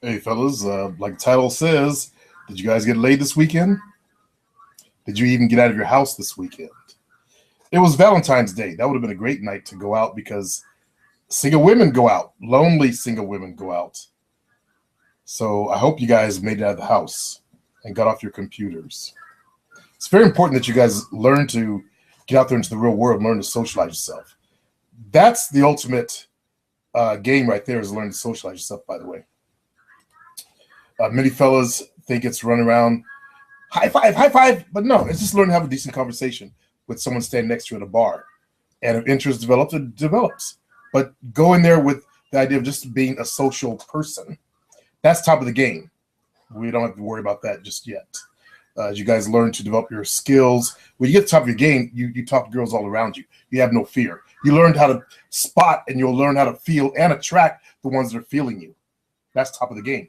Hey, fellas, like the title says, did you guys get laid this weekend? Did you even get out of your house this weekend? It was Valentine's Day. That would have been a great night to go out because single women go out. Lonely single women go out. So I hope you guys made it out of the house and got off your computers. It's very important that you guys learn to get out there into the real world, learn to socialize yourself. That's the ultimate game right there is learn to socialize yourself, by the way. Many fellas think it's run around high five, but no, it's just learn to have a decent conversation with someone standing next to you at a bar. And if interest develops, it develops. But go in there with the idea of just being a social person. That's top of the game. We don't have to worry about that just yet. As you guys learn to develop your skills, when you get to the top of your game, you talk to girls all around you. You have no fear. You learned how to spot and you'll learn how to feel and attract the ones that are feeling you. That's top of the game.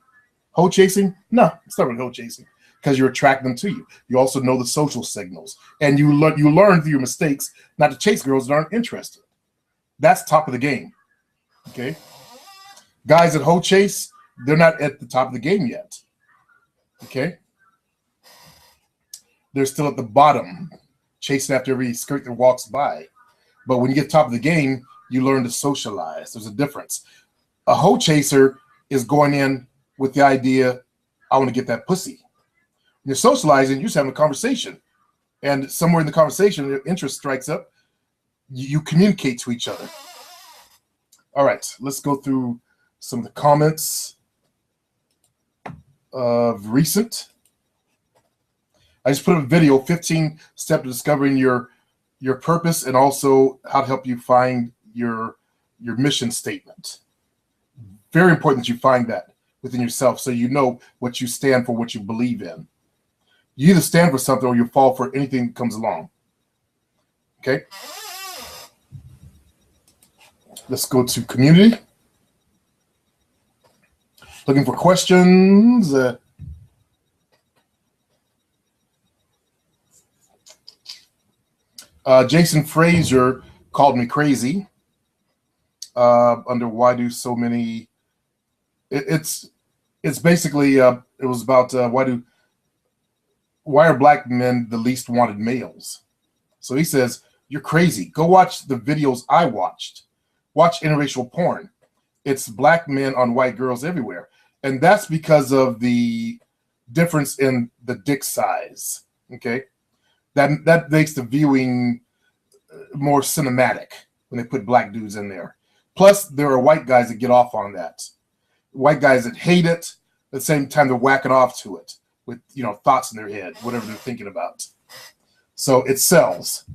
Hoe chasing? No, it's not really hoe chasing because you're attracting them to you. You also know the social signals, and you learn through your mistakes not to chase girls that aren't interested. That's top of the game. Okay, guys that hoe chase, they're not at the top of the game yet. Okay, they're still at the bottom, chasing after every skirt that walks by. But when you get to the top of the game, you learn to socialize. There's a difference. A hoe chaser is going in with the idea, I want to get that pussy. When you're socializing, you're just having a conversation. And somewhere in the conversation, your interest strikes up. You communicate to each other. All right, let's go through some of the comments of recent. I just put up a video, 15 steps to discovering your purpose and also how to help you find your mission statement. Very important that you find that within yourself so you know what you stand for, what you believe in. You either stand for something or you fall for anything that comes along. Okay? Let's go to community. Looking for questions. Jason Frazier called me crazy under why do so many it's basically it was about why are black men the least wanted males? So he says, you're crazy. Go watch the videos I watched. Watch interracial porn. It's black men on white girls everywhere. And that's because of the difference in the dick size. Okay? That makes the viewing more cinematic when they put black dudes in there. Plus, there are white guys that get off on that. White guys that hate it, at the same time they're whacking off to it with thoughts in their head, whatever they're thinking about. So it sells.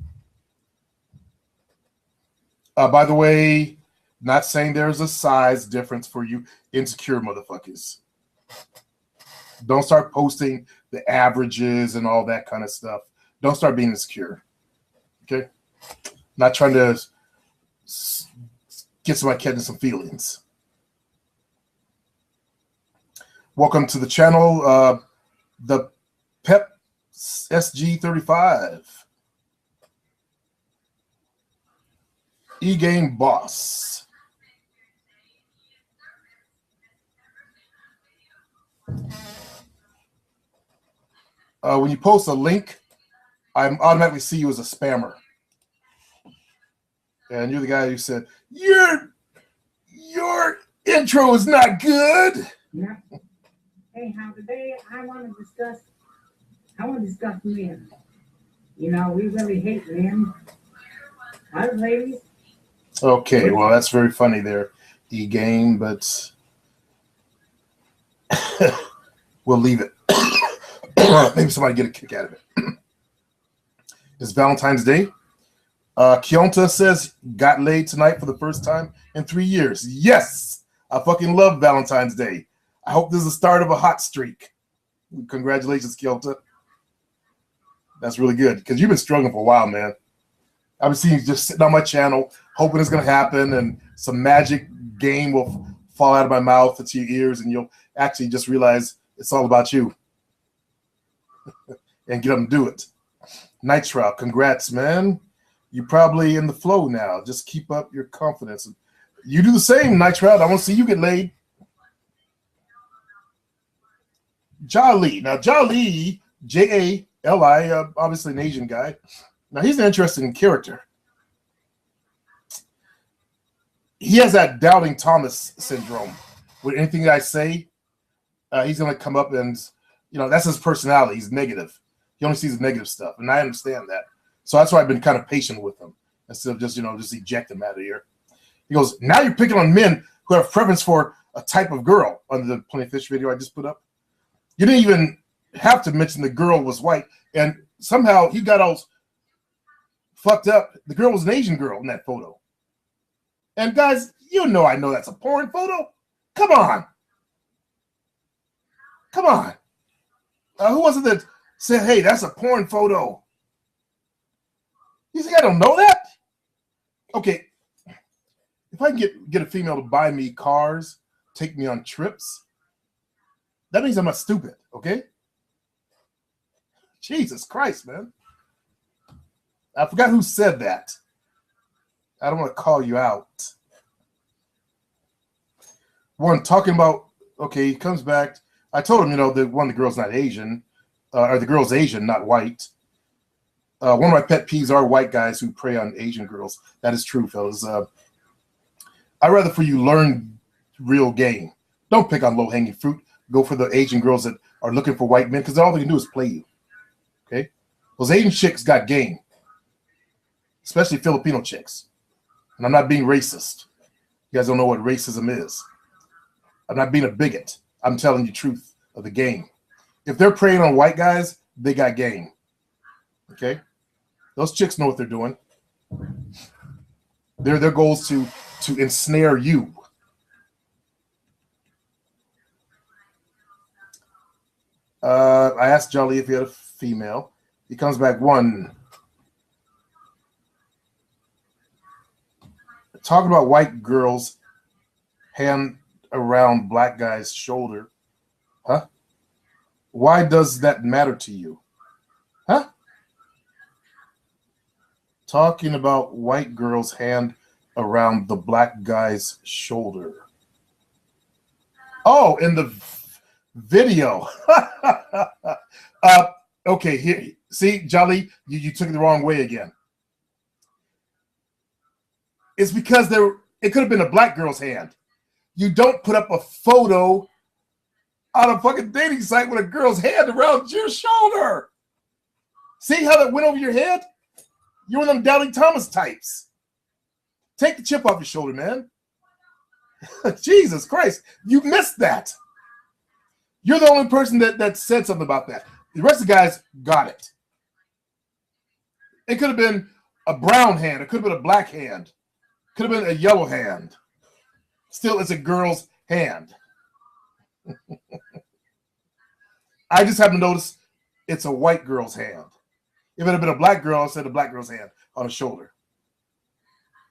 By the way, not saying there's a size difference for you insecure motherfuckers. Don't start posting the averages and all that kind of stuff. Don't start being insecure. Okay? Not trying to get somebody catching some feelings. Welcome to the channel, the Pep SG35. E-Game Boss. When you post a link, I automatically see you as a spammer. And you're the guy who said, your intro is not good. Yeah. Hey, how today I want to discuss men. We really hate men. Hi, ladies. Okay, well, that's very funny there, E-Game, but we'll leave it. Maybe somebody get a kick out of it. It's Valentine's Day. Kionta says, got laid tonight for the first time in 3 years. Yes, I fucking love Valentine's Day. I hope this is the start of a hot streak. Congratulations, Kionta. That's really good because you've been struggling for a while, man. I've been seeing you just sitting on my channel, hoping it's going to happen and some magic game will fall out of my mouth into your ears and you'll actually just realize it's all about you and get up and do it. Nitro, congrats, man. You're probably in the flow now. Just keep up your confidence. You do the same, Nitro. I want to see you get laid. Jali. Now, Jali, Jali, obviously an Asian guy. Now, he's an interesting character. He has that doubting Thomas syndrome. With anything I say, he's going to come up and, that's his personality. He's negative. He only sees negative stuff, and I understand that. So that's why I've been kind of patient with him instead of just eject him out of here. He goes, now you're picking on men who have preference for a type of girl under the Plenty of Fish video I just put up. You didn't even have to mention the girl was white, and somehow he got all fucked up. The girl was an Asian girl in that photo. And guys, I know that's a porn photo. Come on. Come on. Who was it that said, hey, that's a porn photo? You think I don't know that? Okay. If I can get a female to buy me cars, take me on trips, that means I'm not stupid, okay? Jesus Christ, man. I forgot who said that. I don't want to call you out. One, talking about, okay, he comes back. I told him, that the girl's not Asian, or the girl's Asian, not white. One of my pet peeves are white guys who prey on Asian girls. That is true, fellas. I'd rather for you learn real game. Don't pick on low-hanging fruit. Go for the Asian girls that are looking for white men, because all they can do is play you. Okay? Those Asian chicks got game, especially Filipino chicks. And I'm not being racist. You guys don't know what racism is. I'm not being a bigot. I'm telling you the truth of the game. If they're preying on white guys, they got game. Okay? Those chicks know what they're doing. Their goal is to ensnare you. I asked Jolly if he had a female. He comes back, one. Talking about white girls hand around black guy's shoulder. Huh? Why does that matter to you? Huh? Talking about white girls hand around the black guy's shoulder. Oh, in the video. Okay, here. See, Jolly, you took it the wrong way again. It's because it could have been a black girl's hand. You don't put up a photo on a fucking dating site with a girl's hand around your shoulder. See how that went over your head? You're one of them Doubting Thomas types. Take the chip off your shoulder, man. Jesus Christ, you missed that. You're the only person that said something about that. The rest of the guys got it. It could have been a brown hand. It could have been a black hand. Could have been a yellow hand. Still, it's a girl's hand. I just happen to notice it's a white girl's hand. If it had been a black girl, I said a black girl's hand on her shoulder.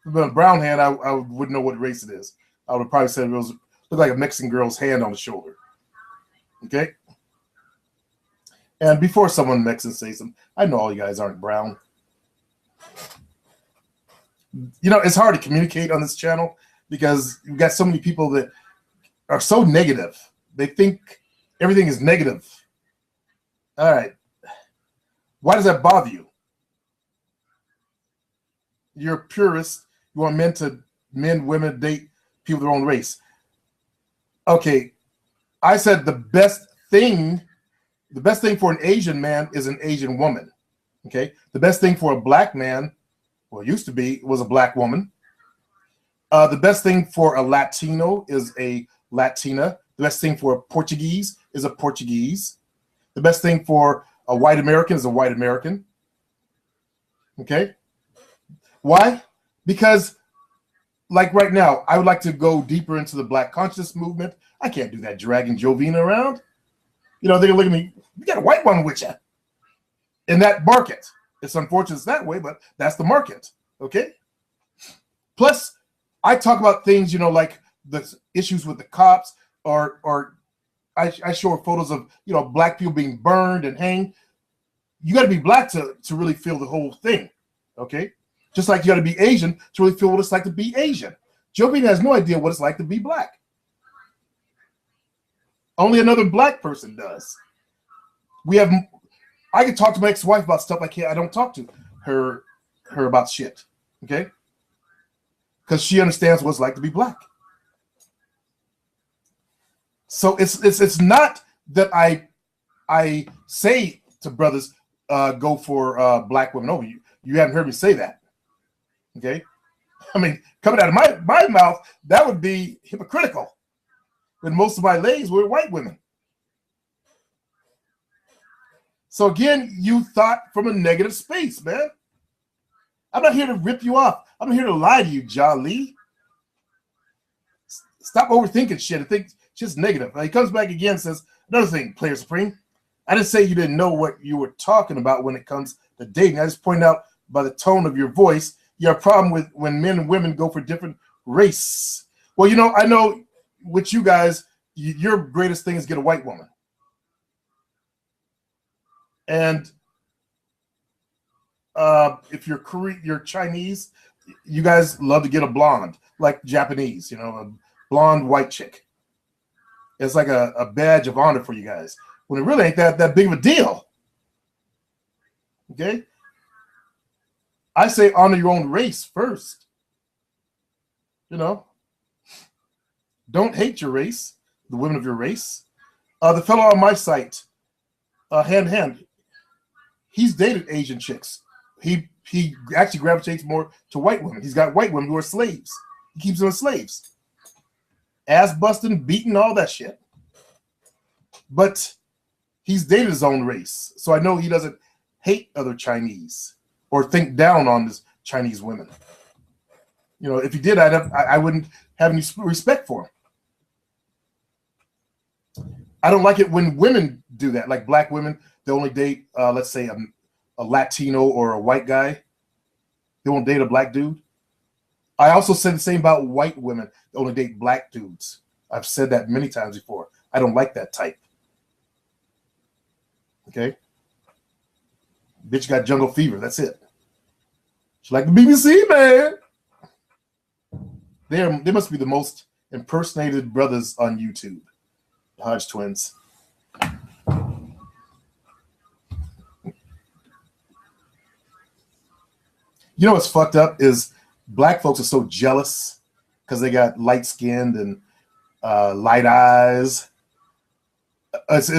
If it had been a brown hand, I wouldn't know what race it is. I would have probably said it looked like a Mexican girl's hand on the shoulder. Okay? And before someone Mexican says something, I know all you guys aren't brown. It's hard to communicate on this channel because you've got so many people that are so negative. They think everything is negative. All right. Why does that bother you? You're a purist. You want men, women date people of their own race. Okay. I said the best thing for an Asian man is an Asian woman. Okay. The best thing for a black man, well, it used to be, was a black woman. The best thing for a Latino is a Latina. The best thing for a Portuguese is a Portuguese. The best thing for a white American is a white American. Okay? Why? Because, like right now, I would like to go deeper into the Black consciousness movement. I can't do that dragging Jovina around. They're going to look at me, you got a white one with you. In that market. It's unfortunate it's that way, but that's the market. Okay? Plus, I talk about things, like the issues with the cops, or I show photos of, black people being burned and hanged. You got to be black to really feel the whole thing. Okay? Just like you got to be Asian to really feel what it's like to be Asian. Jovina has no idea what it's like to be black. Only another black person does. I can talk to my ex-wife about stuff I don't talk to her about shit. Okay? Because she understands what it's like to be black. So it's not that I say to brothers, go for black women. No, you haven't heard me say that. Okay? I mean, coming out of my mouth, that would be hypocritical. When most of my ladies were white women. So again, you thought from a negative space, man. I'm not here to rip you off. I'm not here to lie to you, Jolly. Stop overthinking shit. I think just negative. He comes back again and says, another thing, Player Supreme. I didn't say you didn't know what you were talking about when it comes to dating. I just pointed out by the tone of your voice, you have a problem with when men and women go for different race. Well, you know, I know with you guys, your greatest thing is get a white woman. And if you're Chinese, you guys love to get a blonde, like Japanese, you know, a blonde white chick. It's like a badge of honor for you guys, when it really ain't that big of a deal. Okay? I say honor your own race first. You know? Don't hate your race, the women of your race. The fellow on my site, Hand Hand, he's dated Asian chicks. He actually gravitates more to white women. He's got white women who are slaves. He keeps them as slaves. Ass busting, beating, all that shit. But he's dated his own race. So I know he doesn't hate other Chinese or think down on this Chinese women. You know, if he did, I wouldn't have any respect for him. I don't like it when women do that, like black women. They only date, let's say, a Latino or a white guy. They won't date a black dude. I also said the same about white women. They only date black dudes. I've said that many times before. I don't like that type. Okay? Bitch got jungle fever. That's it. She's like the BBC, man. They must be the most impersonated brothers on YouTube. Hodge twins. You know what's fucked up is black folks are so jealous because they got light-skinned and light eyes. It's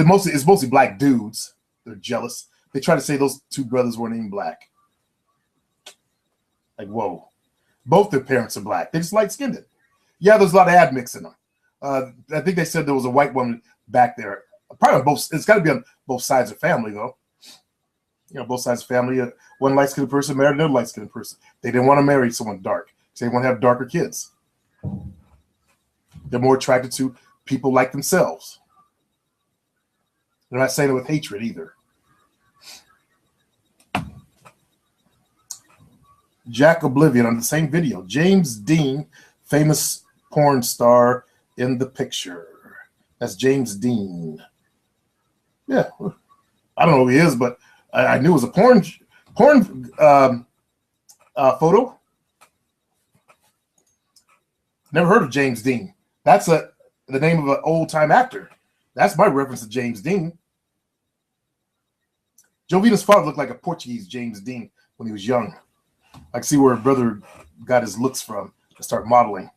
mostly black dudes. They're jealous. They try to say those two brothers weren't even black. Like, whoa. Both their parents are black. They just light-skinned it. Yeah, there's a lot of admix in them. I think they said there was a white woman back there. Probably on both. It's got to be on both sides of family, though. You know, both sides of family. One light-skinned person married another light-skinned person. They didn't want to marry someone dark. So they want to have darker kids. They're more attracted to people like themselves. They're not saying it with hatred either. Jack Oblivion on the same video. James Dean, famous porn star in the picture. That's James Dean. Yeah. I don't know who he is, but I knew it was a porn photo. Never heard of James Dean. That's the name of an old-time actor. That's my reference to James Dean. Jovita's father looked like a Portuguese James Dean when he was young. I can see where her brother got his looks from to start modeling.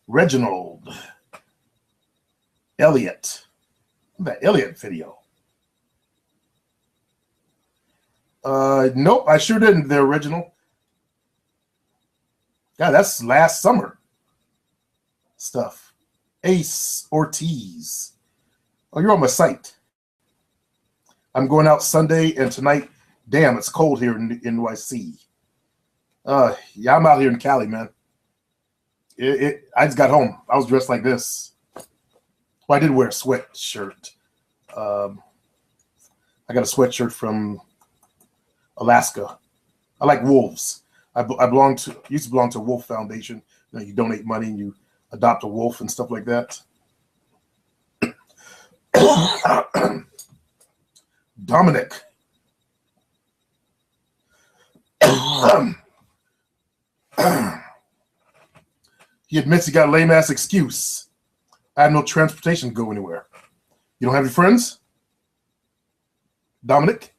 Reginald Elliott. That Elliott video. Nope, I sure didn't. The original. God, that's last summer stuff. Ace Ortiz. Oh, you're on my site. I'm going out Sunday and tonight. Damn, it's cold here in NYC. Yeah, I'm out here in Cali, man. I just got home. I was dressed like this. Well, I did wear a sweatshirt. I got a sweatshirt from Alaska. I like wolves. I used to belong to a wolf foundation. You know, you donate money and you adopt a wolf and stuff like that. Dominic. He admits he got a lame ass excuse. I have no transportation to go anywhere. You don't have any friends? Dominic?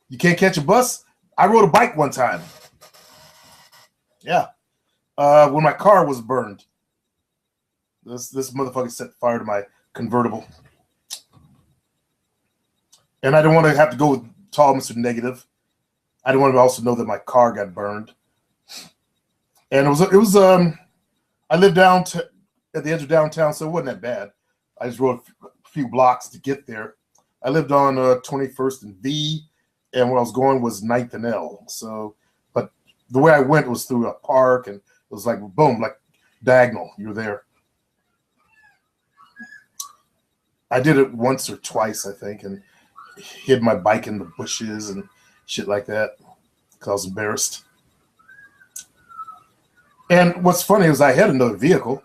You can't catch a bus? I rode a bike one time. Yeah. When my car was burned. This motherfucker set fire to my convertible. And I didn't want to have to go with tall Mr. Negative. I didn't want to also know that my car got burned. And it was I lived at the edge of downtown, so it wasn't that bad. I just rode a few blocks to get there. I lived on 21st and V, and where I was going was 9th and L. So, but the way I went was through a park, and it was like boom, like diagonal. You're there. I did it once or twice, I think, and hid my bike in the bushes and shit like that because I was embarrassed. And what's funny is I had another vehicle,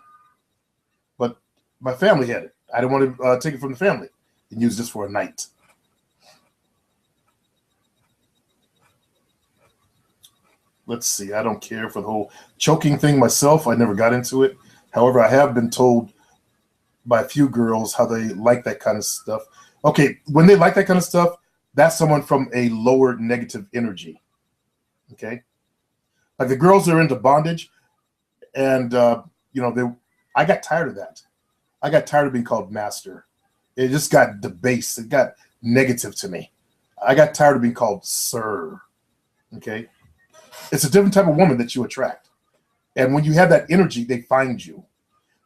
but my family had it. I didn't want to take it from the family and use this for a night. Let's see. I don't care for the whole choking thing myself. I never got into it. However, I have been told by a few girls how they like that kind of stuff. Okay, when they like that kind of stuff, that's someone from a lower negative energy. Okay? Like the girls that are into bondage, and I got tired of that. I got tired of being called master. It just got debased. It got negative to me. I got tired of being called sir. Okay? It's a different type of woman that you attract. And when you have that energy, they find you.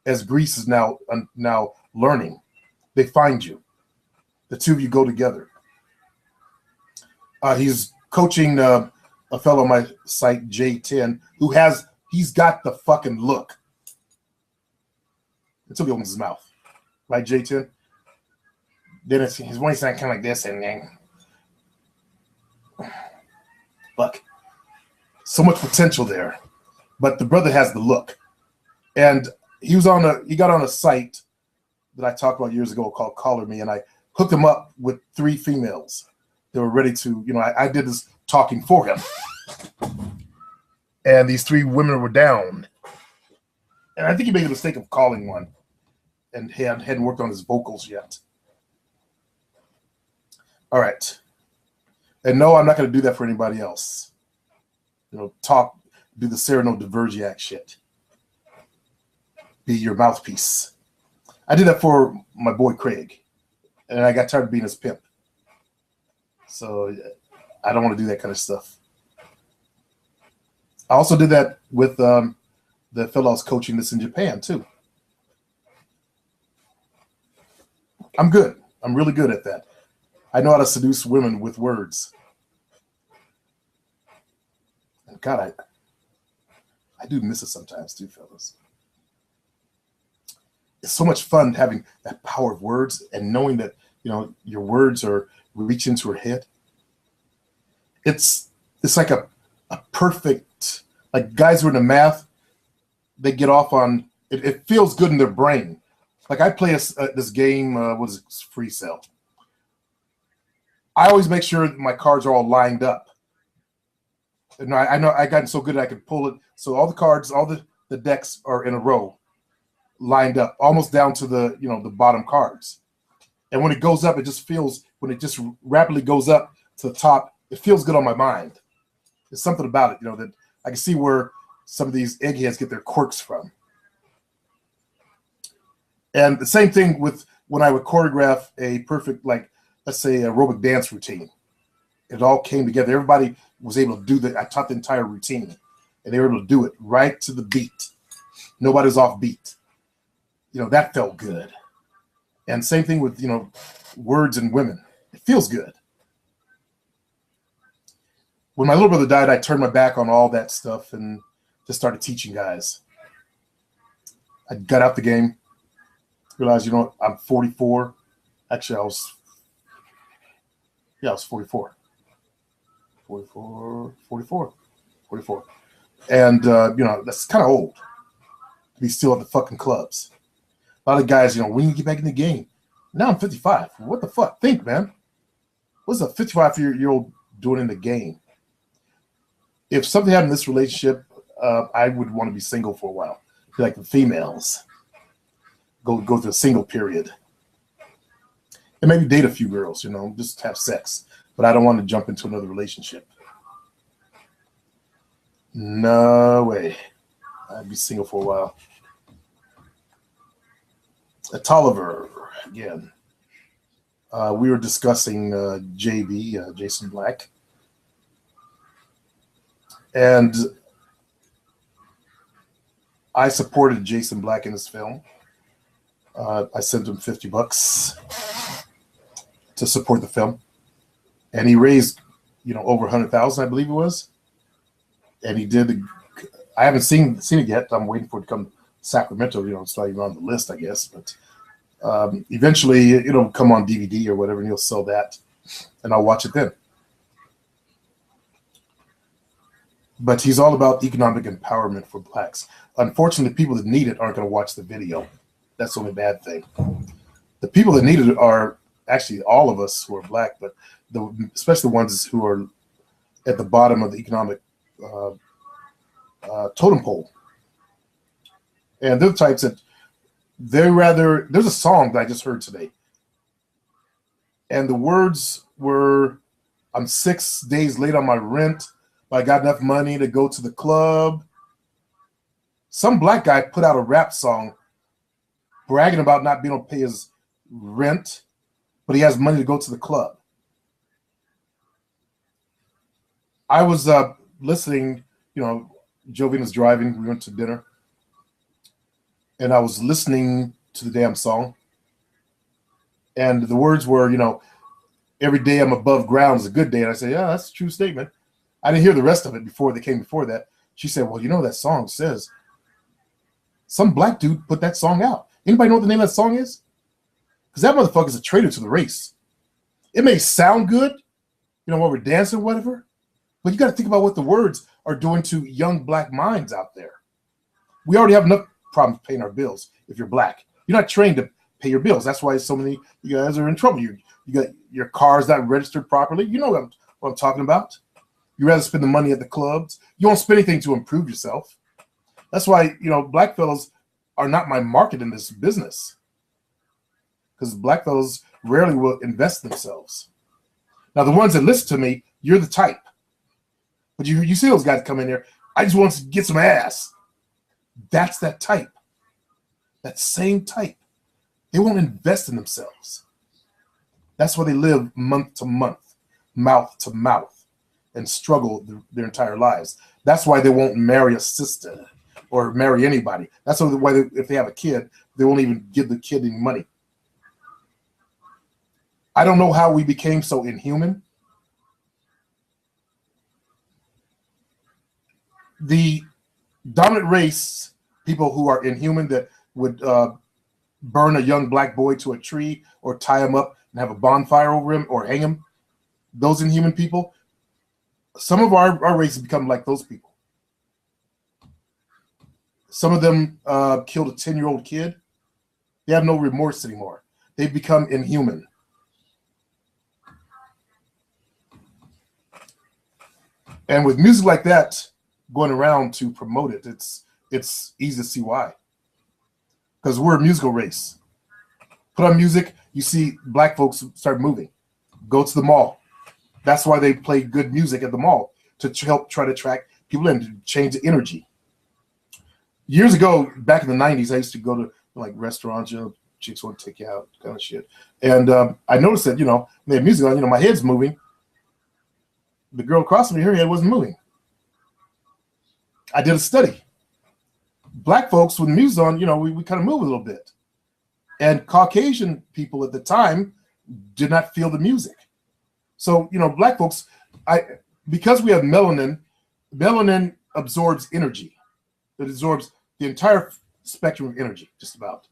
As Greece is now learning, they find you. The two of you go together. He's coaching a fellow on my site, J10, he's got the fucking look. Until he opens his mouth. Right, J10? Then his voice sounds kind of like this, and then fuck. So much potential there. But the brother has the look. And he got on a site that I talked about years ago called Collar Me, and I hooked him up with 3 females that were ready to, I did this talking for him. And these 3 women were down. And I think he made the mistake of calling one and hadn't worked on his vocals yet. All right. And no, I'm not going to do that for anybody else. Do the Cyrano de Bergerac shit. Be your mouthpiece. I did that for my boy Craig, and I got tired of being his pimp. So I don't want to do that kind of stuff. I also did that with the fellow I was coaching this in Japan too. I'm good. I'm really good at that. I know how to seduce women with words. And God, I do miss it sometimes too, fellas. It's so much fun having that power of words and knowing that, your words are reach into her head. It's like a perfect, like guys who are into math, they get off on, it feels good in their brain. Like I play this game, what is it, Free Cell. I always make sure that my cards are all lined up. And I know I gotten so good I could pull it. So all the cards, all the decks are in a row, lined up, almost down to the the bottom cards. And when it goes up, it just feels, when it just rapidly goes up to the top, it feels good on my mind. There's something about it, that I can see where some of these eggheads get their quirks from. And the same thing with when I would choreograph a perfect, like, let's say, aerobic dance routine. It all came together. Everybody was able to do that. I taught the entire routine, and they were able to do it right to the beat. Nobody's off beat. That felt good. And same thing with, words and women. It feels good. When my little brother died, I turned my back on all that stuff and just started teaching guys. I got out the game, realized, I'm 44. Actually, I was 44. 44. And, that's kind of old to be still at the fucking clubs. A lot of guys, when you get back in the game. Now I'm 55. What the fuck? Think, man. What's a 55-year-old doing in the game? If something happened in this relationship, I would want to be single for a while. like the females. Go through a single period. And maybe date a few girls, just have sex. But I don't want to jump into another relationship. No way. I'd be single for a while. Tolliver, again. We were discussing JB, Jason Black. And I supported Jason Black in his film. I sent him $50 to support the film. And he raised, over 100,000, I believe it was. And he did. I haven't seen it yet. I'm waiting for it to come to Sacramento. It's not even on the list, I guess. But eventually, it'll come on DVD or whatever, and he'll sell that, and I'll watch it then. But he's all about economic empowerment for blacks. Unfortunately, people that need it aren't going to watch the video. That's the only bad thing. The people that need it are actually all of us who are black, but especially the ones who are at the bottom of the economic totem pole. And they're the types that there's a song that I just heard today. And the words were, I'm 6 days late on my rent, but I got enough money to go to the club. Some black guy put out a rap song bragging about not being able to pay his rent, but he has money to go to the club. I was listening, Jovina's driving, we went to dinner, and I was listening to the damn song. And the words were, every day I'm above ground is a good day. And I said, yeah, that's a true statement. I didn't hear the rest of it before that. She said, well, that song says, some black dude put that song out. Anybody know what the name of that song is? Because that motherfucker's a traitor to the race. It may sound good, while we're dancing or whatever, but you got to think about what the words are doing to young black minds out there. We already have enough problems paying our bills if you're black. You're not trained to pay your bills. That's why so many you guys are in trouble. You got your car's not registered properly. You know what I'm talking about. You rather spend the money at the clubs. You won't spend anything to improve yourself. That's why, black fellows are not my market in this business. Because black fellows rarely will invest themselves. Now, the ones that listen to me, you're the type. But you see those guys come in here, I just want to get some ass. That's that type. That same type. They won't invest in themselves. That's why they live month to month, mouth to mouth, and struggle their entire lives. That's why they won't marry a sister or marry anybody. That's why if they have a kid, they won't even give the kid any money. I don't know how we became so inhuman. The dominant race, people who are inhuman that would burn a young black boy to a tree or tie him up and have a bonfire over him or hang him, those inhuman people, some of our race has become like those people. Some of them killed a 10-year-old kid. They have no remorse anymore. They've become inhuman. And with music like that going around to promote it, it's easy to see why. Because we're a musical race. Put on music, you see black folks start moving. Go to the mall. That's why they play good music at the mall, to help try to attract people in, to change the energy. Years ago, back in the 90s, I used to go to restaurants, chicks want to take you out, kind of shit. And I noticed that, they have music on, my head's moving. The girl across from me, her head wasn't moving. I did a study. Black folks with music on, we kind of move a little bit. And Caucasian people at the time did not feel the music. So, black folks, because we have melanin absorbs energy. It absorbs the entire spectrum of energy, just about.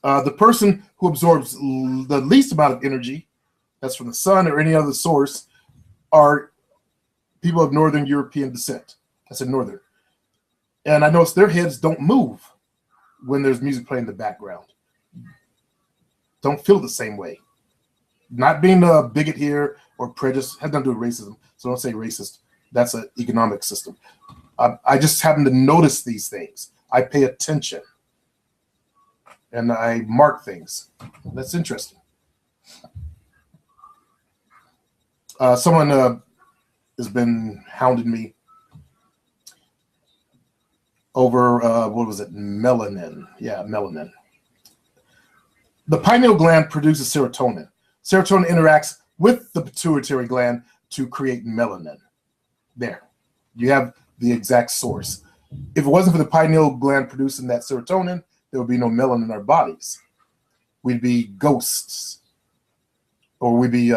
The person who absorbs the least amount of energy, that's from the sun or any other source, are people of Northern European descent. I said Northern. And I noticed their heads don't move when there's music playing in the background. Don't feel the same way. Not being a bigot here or prejudice has nothing to do with racism. So don't say racist. That's an economic system. I just happen to notice these things. I pay attention and I mark things. That's interesting. Someone has been hounding me over, what was it? Melanin. Yeah, melanin. The pineal gland produces serotonin. Serotonin interacts with the pituitary gland to create melanin. There. You have the exact source. If it wasn't for the pineal gland producing that serotonin, there would be no melanin in our bodies. We'd be ghosts. Or we'd be,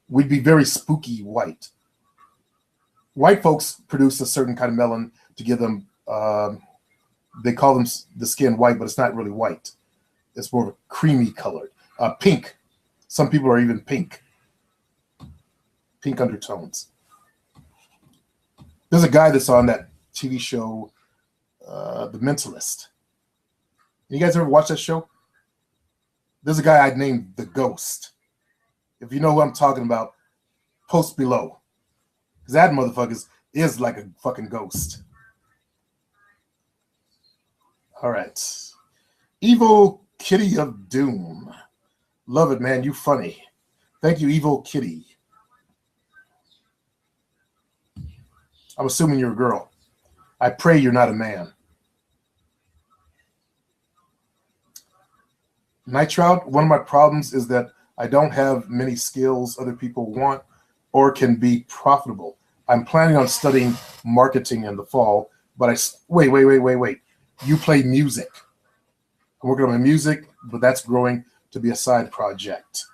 we'd be very spooky white. White folks produce a certain kind of melanin to give them, they call them the skin white, but it's not really white. It's more creamy colored. Pink. Some people are even pink. Pink undertones. There's a guy that's on that TV show, The Mentalist. You guys ever watch that show? There's a guy I named The Ghost. If you know who I'm talking about, post below. Because that motherfucker is like a fucking ghost. All right. Evil Kitty of Doom. Love it, man. You funny. Thank you, Evil Kitty. I'm assuming you're a girl. I pray you're not a man. Nitrile, one of my problems is that I don't have many skills other people want or can be profitable. I'm planning on studying marketing in the fall, but wait. You play music. I'm working on my music, but that's growing to be a side project.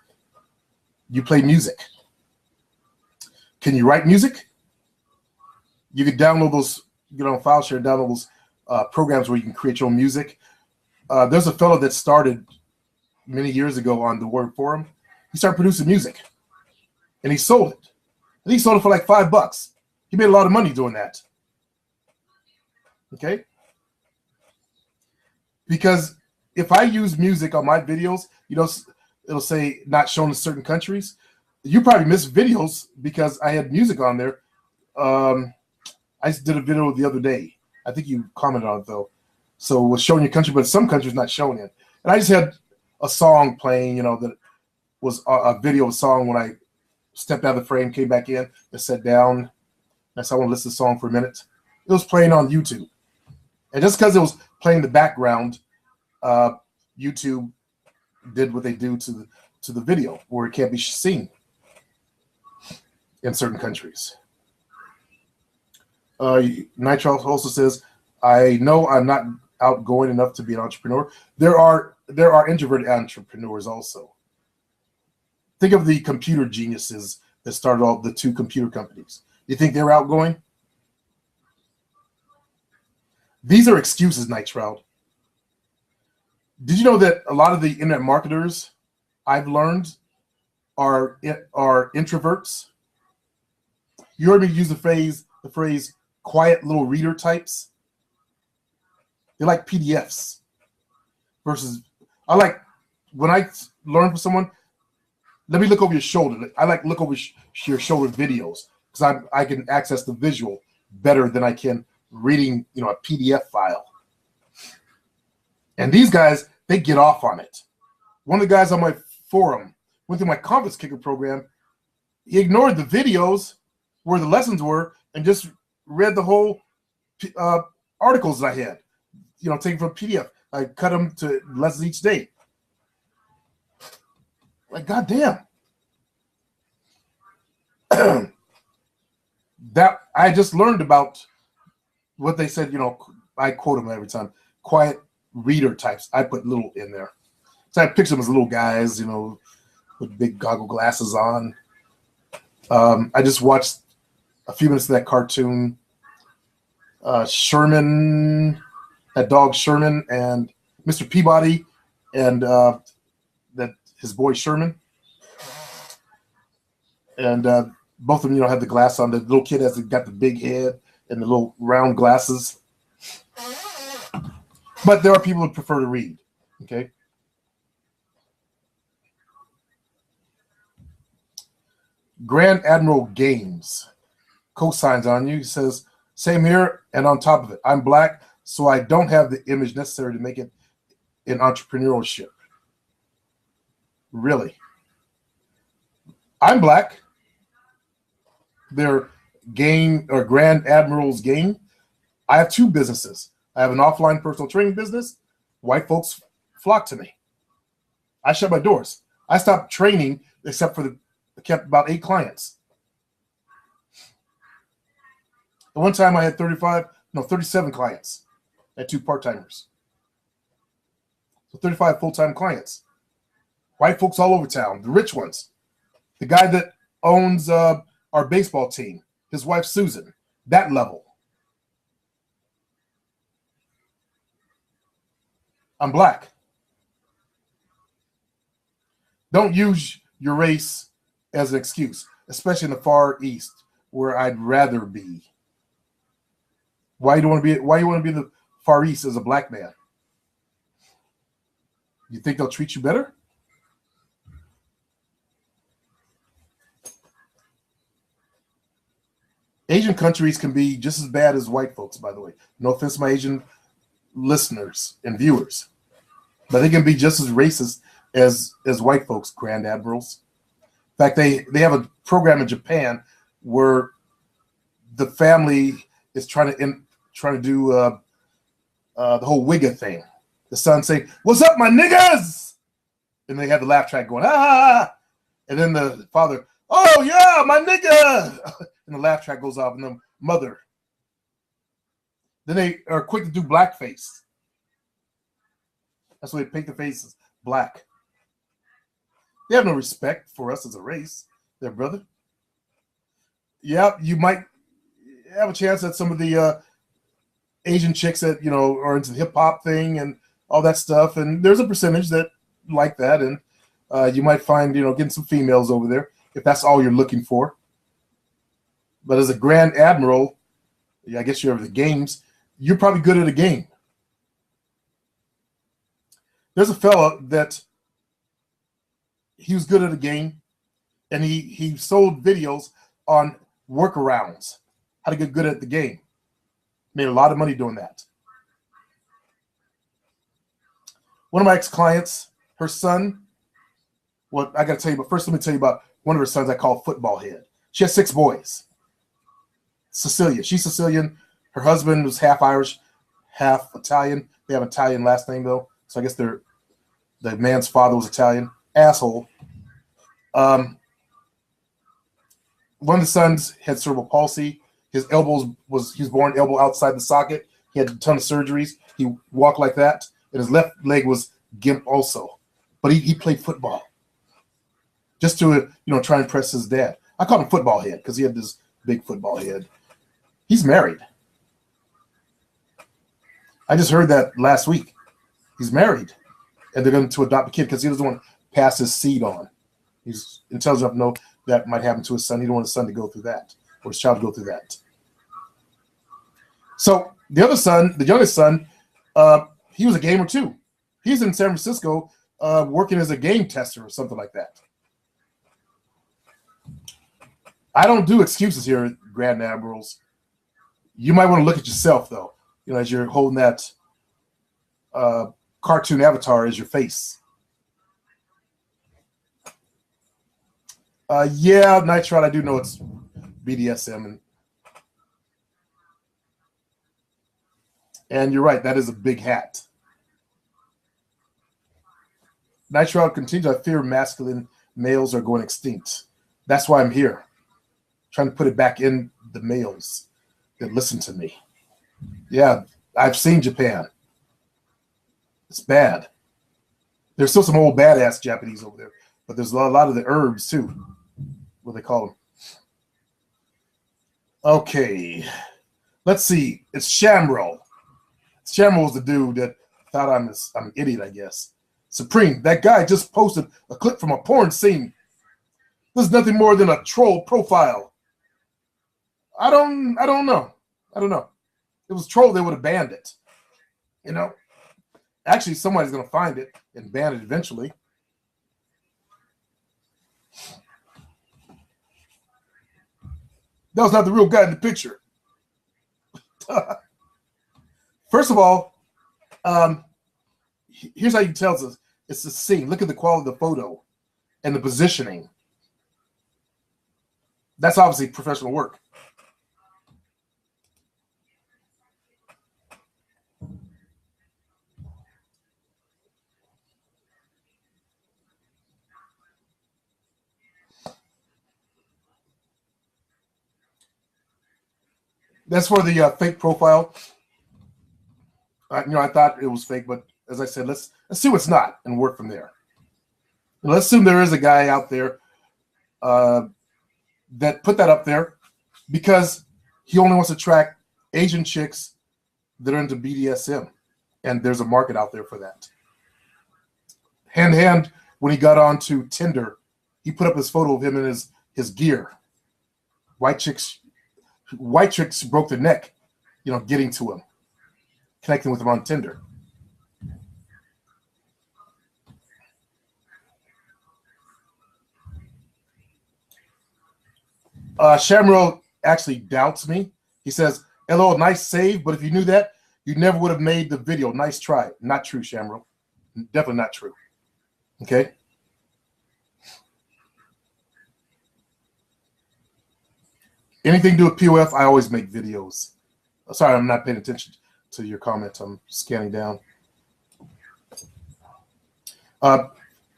You play music. Can you write music? You can download those, get on FileShare, download those programs where you can create your own music. There's a fellow that started many years ago on the Word Forum. He started producing music, and he sold it. And he sold it for like $5. He made a lot of money doing that. Okay? Because if I use music on my videos, you know, it'll say not shown in certain countries. You probably missed videos because I had music on there. I just did a video the other day. I think you commented on it though. So it was showing your country, but some countries not showing it. And I just had a song playing, you know, that was a video of a song when I stepped out of the frame, came back in, and sat down. And so I want to listen to the song for a minute. It was playing on YouTube. And just because it was playing the background, YouTube did what they do to the video, where it can't be seen in certain countries. Nitrile also says, I know I'm not outgoing enough to be an entrepreneur. There are introverted entrepreneurs also. Think of the computer geniuses that started all the 2 computer companies. You think they're outgoing? These are excuses, Nitrile. Did you know that a lot of the internet marketers I've learned are introverts? You heard me use the phrase quiet little reader types. They like PDFs versus I like when I learn from someone, let me look over your shoulder. I like look over your shoulder videos because I can access the visual better than I can reading, you know, a PDF file. And these guys, they get off on it. One of the guys on my forum went through my Conference Kicker program. He ignored the videos where the lessons were and just read the whole articles that I had, you know, taken from PDF. I cut them to lessons each day. Like, goddamn. That I just learned about what they said, you know, I quote them every time. Quiet reader types. I put little in there. So I picture them as little guys, you know, with big goggle glasses on. I just watched a few minutes of that cartoon. Sherman, that dog Sherman, and Mr. Peabody, and that his boy Sherman. And both of them, you know, have the glass on. The little kid has got the big head and the little round glasses. But there are people who prefer to read. Okay. Grand Admiral Games co-signs on you. He says, Same here, and on top of it, I'm black, so I don't have the image necessary to make it in entrepreneurship. Really. I'm black. They're Grand Admiral's game. I have two businesses. I have an offline personal training business. White folks flock to me. I shut my doors. I stopped training except for kept about 8 clients. At one time I had 37 clients. I had 2 part-timers. So 35 full-time clients. White folks all over town, the rich ones. The guy that owns our baseball team, his wife Susan, that level. I'm black. Don't use your race as an excuse, especially in the Far East, where I'd rather be. Why you want to be in the Far East as a black man? You think they'll treat you better? Asian countries can be just as bad as white folks, by the way. No offense to my Asian listeners and viewers, but they can be just as racist as white folks, Grand Admirals. In fact, they have a program in Japan where the family is trying to do the whole Wigga thing. The son saying, "What's up, my niggas?" And they have the laugh track going, "Ah!" And then the father, "Oh yeah, my nigga!" And the laugh track goes off, and the mother. Then they are quick to do blackface. That's why they paint the faces black. They have no respect for us as a race, their brother. Yeah, you might have a chance at some of the Asian chicks that are into the hip hop thing and all that stuff, and there's a percentage that like that, and you might find getting some females over there if that's all you're looking for. But as a Grand Admiral, I guess you're over the games. You're probably good at a game. There's a fella that he was good at a game, and he sold videos on workarounds, how to get good at the game. Made a lot of money doing that. One of my ex-clients, her son, well, I got to tell you, but first let me tell you about one of her sons I call Football Head. She has 6 boys. Cecilia, she's Sicilian. Her husband was half Irish, half Italian. They have an Italian last name, though, so I guess the man's father was Italian. Asshole. One of the sons had cerebral palsy. His he was born elbow outside the socket. He had a ton of surgeries. He walked like that, and his left leg was gimp also. But he played football just to try and impress his dad. I call him Football Head because he had this big football head. He's married. I just heard that last week. He's married, and they're going to adopt a kid because he doesn't want to pass his seed on. He's intelligent enough to know that might happen to his son. He don't want his son to go through that, or his child to go through that. So the other son, the youngest son, he was a gamer too. He's in San Francisco working as a game tester or something like that. I don't do excuses here, Grand Admirals. You might want to look at yourself, though, as you're holding that cartoon avatar as your face. Yeah, Nitrod, I do know it's BDSM. And you're right, that is a big hat. Nitrod continues, I fear masculine males are going extinct. That's why I'm here, trying to put it back in the males that listen to me. Yeah, I've seen Japan. It's bad. There's still some old badass Japanese over there, but there's a lot of the herbs too. What they call them. Okay, let's see. It's Shamroll. Shamroll's the dude that thought I'm an idiot, I guess. Supreme, that guy just posted a clip from a porn scene. This is nothing more than a troll profile. I don't know. I don't know. If it was troll, they would have banned it. Actually, somebody's going to find it and ban it eventually. That was not the real guy in the picture. First of all, here's how you tell us it's the scene. Look at the quality of the photo and the positioning. That's obviously professional work. That's for the fake profile. I thought it was fake, but as I said, let's see what's not and work from there. And let's assume there is a guy out there that put that up there because he only wants to track Asian chicks that are into BDSM, and there's a market out there for that. Hand in hand, when he got onto Tinder, he put up his photo of him in his gear. White chicks broke their neck, getting to him, connecting with him on Tinder. Shamro actually doubts me. He says, "LOL, nice save, but if you knew that, you never would have made the video. Nice try." Not true, Shamro. Definitely not true. Okay. Anything to do with POF, I always make videos. Sorry, I'm not paying attention to your comment. I'm scanning down.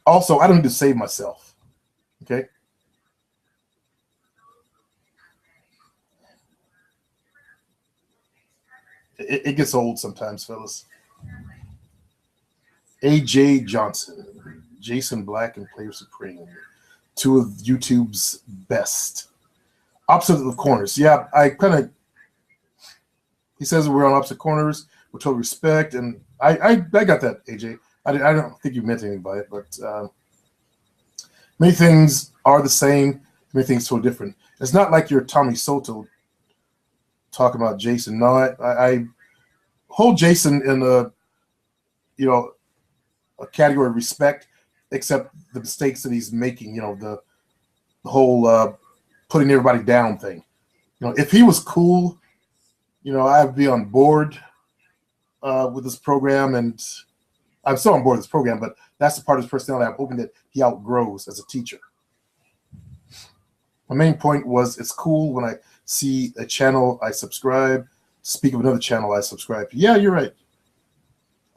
Also, I don't need to save myself. Okay. It gets old sometimes, fellas. AJ Johnson, Jason Black, and Player Supreme. Two of YouTube's best. Opposite of corners. Yeah, he says we're on opposite corners with total respect. And I got that, AJ. I don't think you meant anything by it, but many things are the same, many things so different. It's not like you're Tommy Soto talking about Jason. No, I hold Jason in a category of respect, except the mistakes that he's making, the whole putting everybody down thing. If he was cool, I'd be on board with this program, and I'm still on board with this program, but that's the part of his personality I'm hoping that he outgrows as a teacher. My main point was it's cool when I see a channel I subscribe, speak of another channel I subscribe to. Yeah, you're right.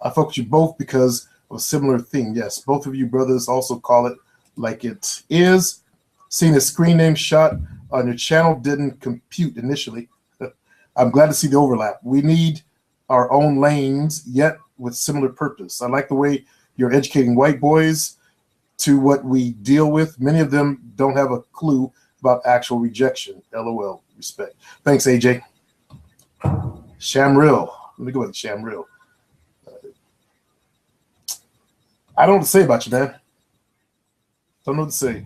I fuck with you both because of a similar thing. Yes, both of you brothers also call it like it is. Seeing a screen name shot on your channel didn't compute initially. I'm glad to see the overlap. We need our own lanes, yet with similar purpose. I like the way you're educating white boys to what we deal with. Many of them don't have a clue about actual rejection. LOL. Respect. Thanks, AJ. Shamril. Let me go with Shamril. I don't know what to say about you, man. Don't know what to say.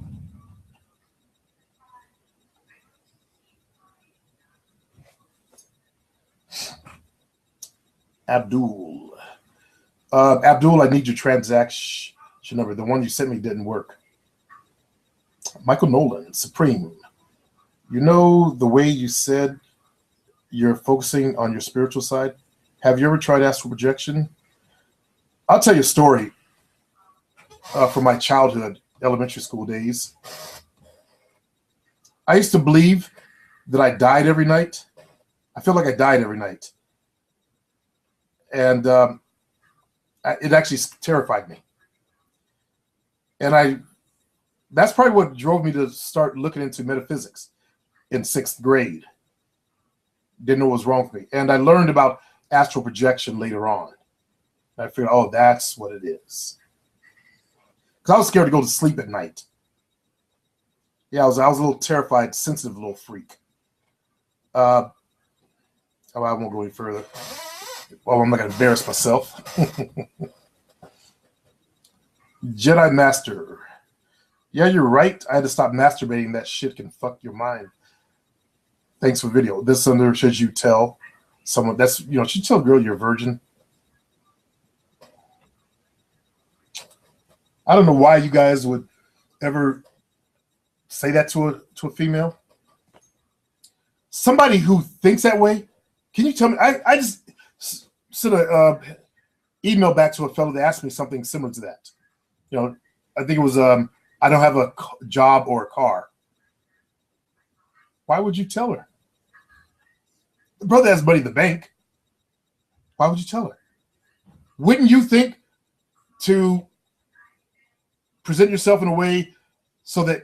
Abdul. Abdul, I need your transaction number. The one you sent me didn't work. Michael Nolan, Supreme. The way you said you're focusing on your spiritual side. Have you ever tried astral projection? I'll tell you a story from my childhood, elementary school days. I used to believe that I died every night. I feel like I died every night. And it actually terrified me. And that's probably what drove me to start looking into metaphysics in 6th grade. Didn't know what was wrong with me. And I learned about astral projection later on. And I figured, oh, that's what it is. Because I was scared to go to sleep at night. Yeah, I was a little terrified, sensitive little freak. I won't go any further. Well, I'm not going to embarrass myself. Jedi Master. Yeah, you're right. I had to stop masturbating. That shit can fuck your mind. Thanks for the video. This under should you tell someone that's, should you tell a girl you're a virgin? I don't know why you guys would ever say that to a female. Somebody who thinks that way Can you tell me? I just sent a email back to a fellow that asked me something similar to that. You know, I think it was I don't have a job or a car. Why would you tell her? The brother has money in the bank. Why would you tell her? Wouldn't you think to present yourself in a way so that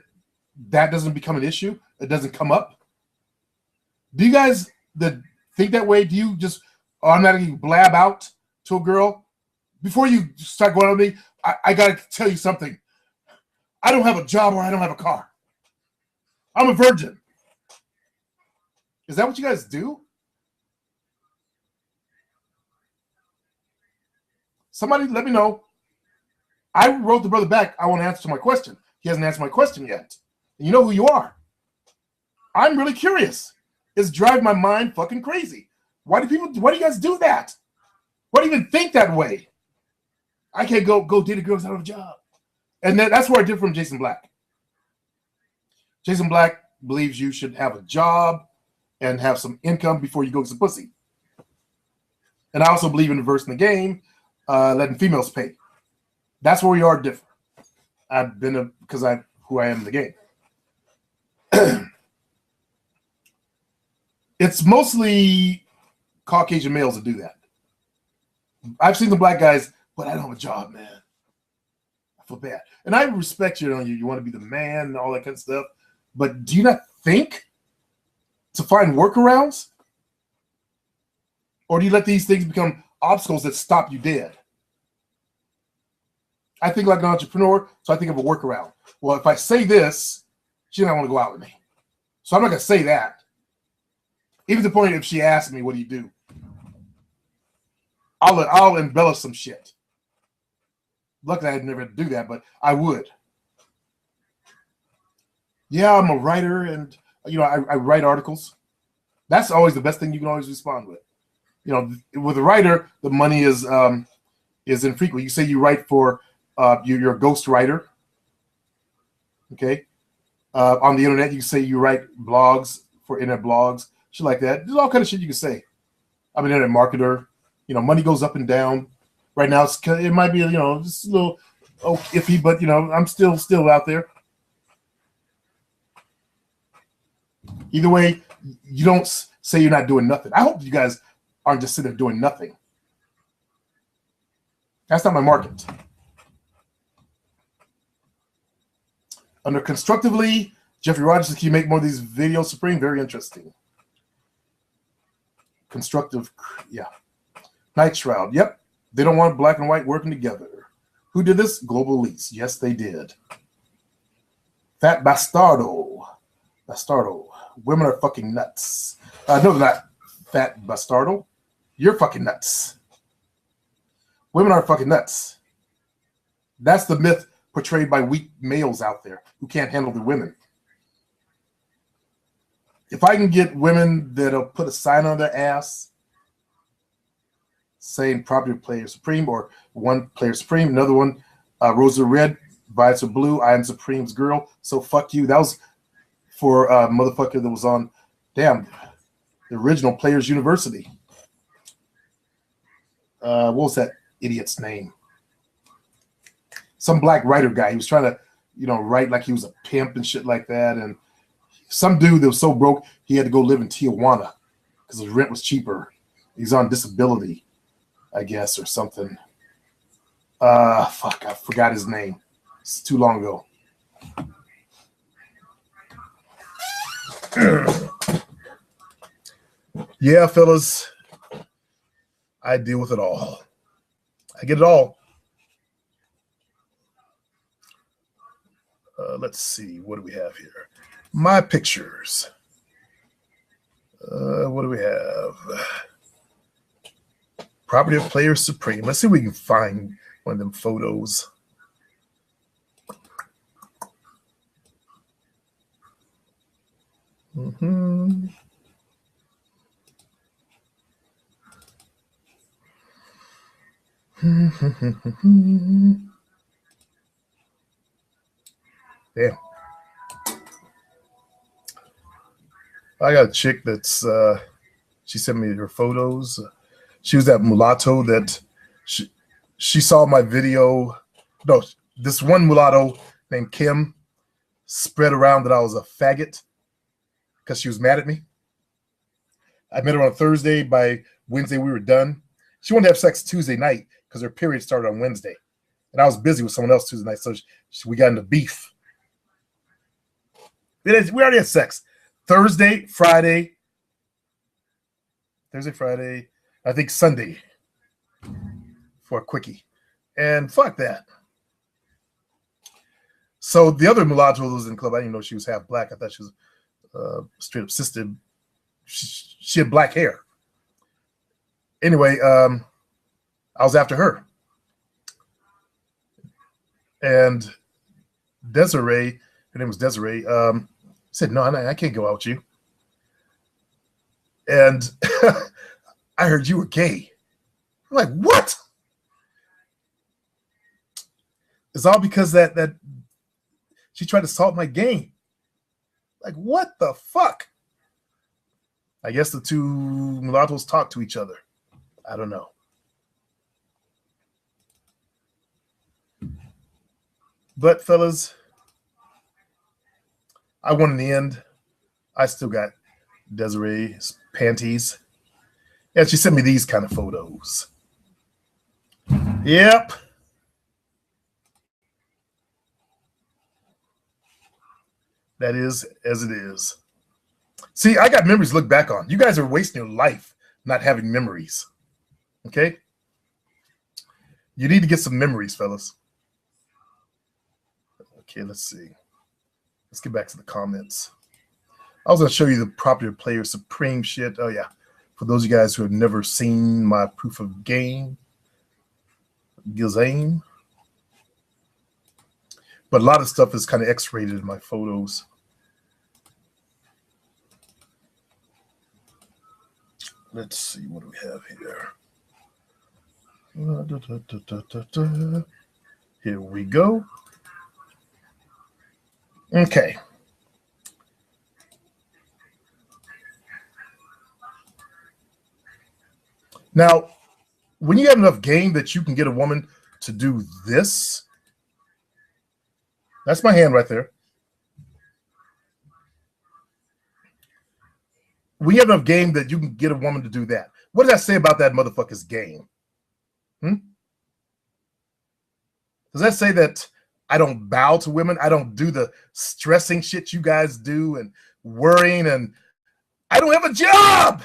that doesn't become an issue? It doesn't come up? Do you guys that think that way? Do you just automatically blab out to a girl? Before you start going on me, I got to tell you something. I don't have a job or I don't have a car. I'm a virgin. Is that what you guys do? Somebody let me know. I wrote the brother back. I want to answer my question. He hasn't answered my question yet. And you know who you are. I'm really curious. It's driving my mind fucking crazy. Why do you guys do that? Why do you even think that way? I can't go date a girl without a job. And that's where I differ from Jason Black. Jason Black believes you should have a job and have some income before you go get some pussy. And I also believe in the verse in the game, letting females pay. That's where we are different. I've been because I who I am in the game. It's mostly Caucasian males that do that. I've seen the black guys, but I don't have a job, man. I feel bad. And I respect you. You want to be the man and all that kind of stuff. But do you not think to find workarounds? Or do you let these things become obstacles that stop you dead? I think like an entrepreneur, so I think of a workaround. Well, if I say this, she's not want to go out with me. So I'm not going to say that. Even to the point if she asks me, what do you do? I'll embellish some shit. Luckily, I'd never do that, but I would. Yeah, I'm a writer, and I write articles. That's always the best thing you can always respond with. With a writer, the money is infrequent. You say you write for you're a ghost writer. Okay. On the internet, you say you write blogs for internet blogs, shit like that. There's all kind of shit you can say. I'm an internet marketer. Money goes up and down. Right now, it might be just a little iffy, but I'm still out there. Either way, you don't say you're not doing nothing. I hope you guys aren't just sitting there doing nothing. That's not my market. Under constructively, Jeffrey Rogers, can you make more of these videos, Supreme? Very interesting. Constructive, yeah. Night Shroud, yep. They don't want black and white working together. Who did this? Global Lease. Yes, they did. Fat Bastardo. Women are fucking nuts. No, they're not. Fat Bastardo. You're fucking nuts. Women are fucking nuts. That's the myth portrayed by weak males out there who can't handle the women. If I can get women that'll put a sign on their ass saying property player supreme, or one player supreme, another one, Rosa Red, Violet's blue, I am Supreme's girl, so fuck you. That was for a motherfucker that was on, the original Players University. What was that idiot's name? Some black writer guy. He was trying to, write like he was a pimp and shit like that. And some dude that was so broke, he had to go live in Tijuana because his rent was cheaper. He's on disability, I guess, or something. Fuck, I forgot his name. It's too long ago. Yeah, fellas, I deal with it all. I get it all. Let's see. What do we have here? My pictures. What do we have? Property of Player Supreme. Let's see if we can find one of them photos. Mm-hmm. Damn. I got a chick that's She sent me her photos. She was that mulatto that she saw my video. No, this one mulatto named Kim spread around that I was a faggot because she was mad at me. I met her on Thursday. By Wednesday, we were done. She wanted to have sex Tuesday night because her period started on Wednesday. And I was busy with someone else Tuesday night, so we got into beef. We already had sex. Thursday, Friday, I think Sunday for a quickie. And fuck that. So the other mulatto was in the club. I didn't know she was half black. I thought she was straight up sister. She had black hair. Anyway, I was after her. And Desiree, her name was Desiree, said, no, I can't go out with you. And I heard you were gay. I'm like, what? It's all because that she tried to salt my game. Like, what the fuck? I guess the two mulattoes talk to each other. I don't know. But fellas, I won in the end. I still got Desiree's panties. And she sent me these kind of photos. Yep. That is as it is. See, I got memories to look back on. You guys are wasting your life not having memories. Okay? You need to get some memories, fellas. Okay, let's see. Let's get back to the comments. I was going to show you the Property Player Supreme shit. Oh, yeah. For those of you guys who have never seen my proof of game, Gilzane. But a lot of stuff is kind of X-rated in my photos. Let's see, what do we have here? Here we go. Okay. Now, when you have enough game that you can get a woman to do this, that's my hand right there. We have enough game that you can get a woman to do that. What does that say about that motherfucker's game? Does that say that I don't bow to women? I don't do the stressing shit you guys do and worrying and I don't have a job?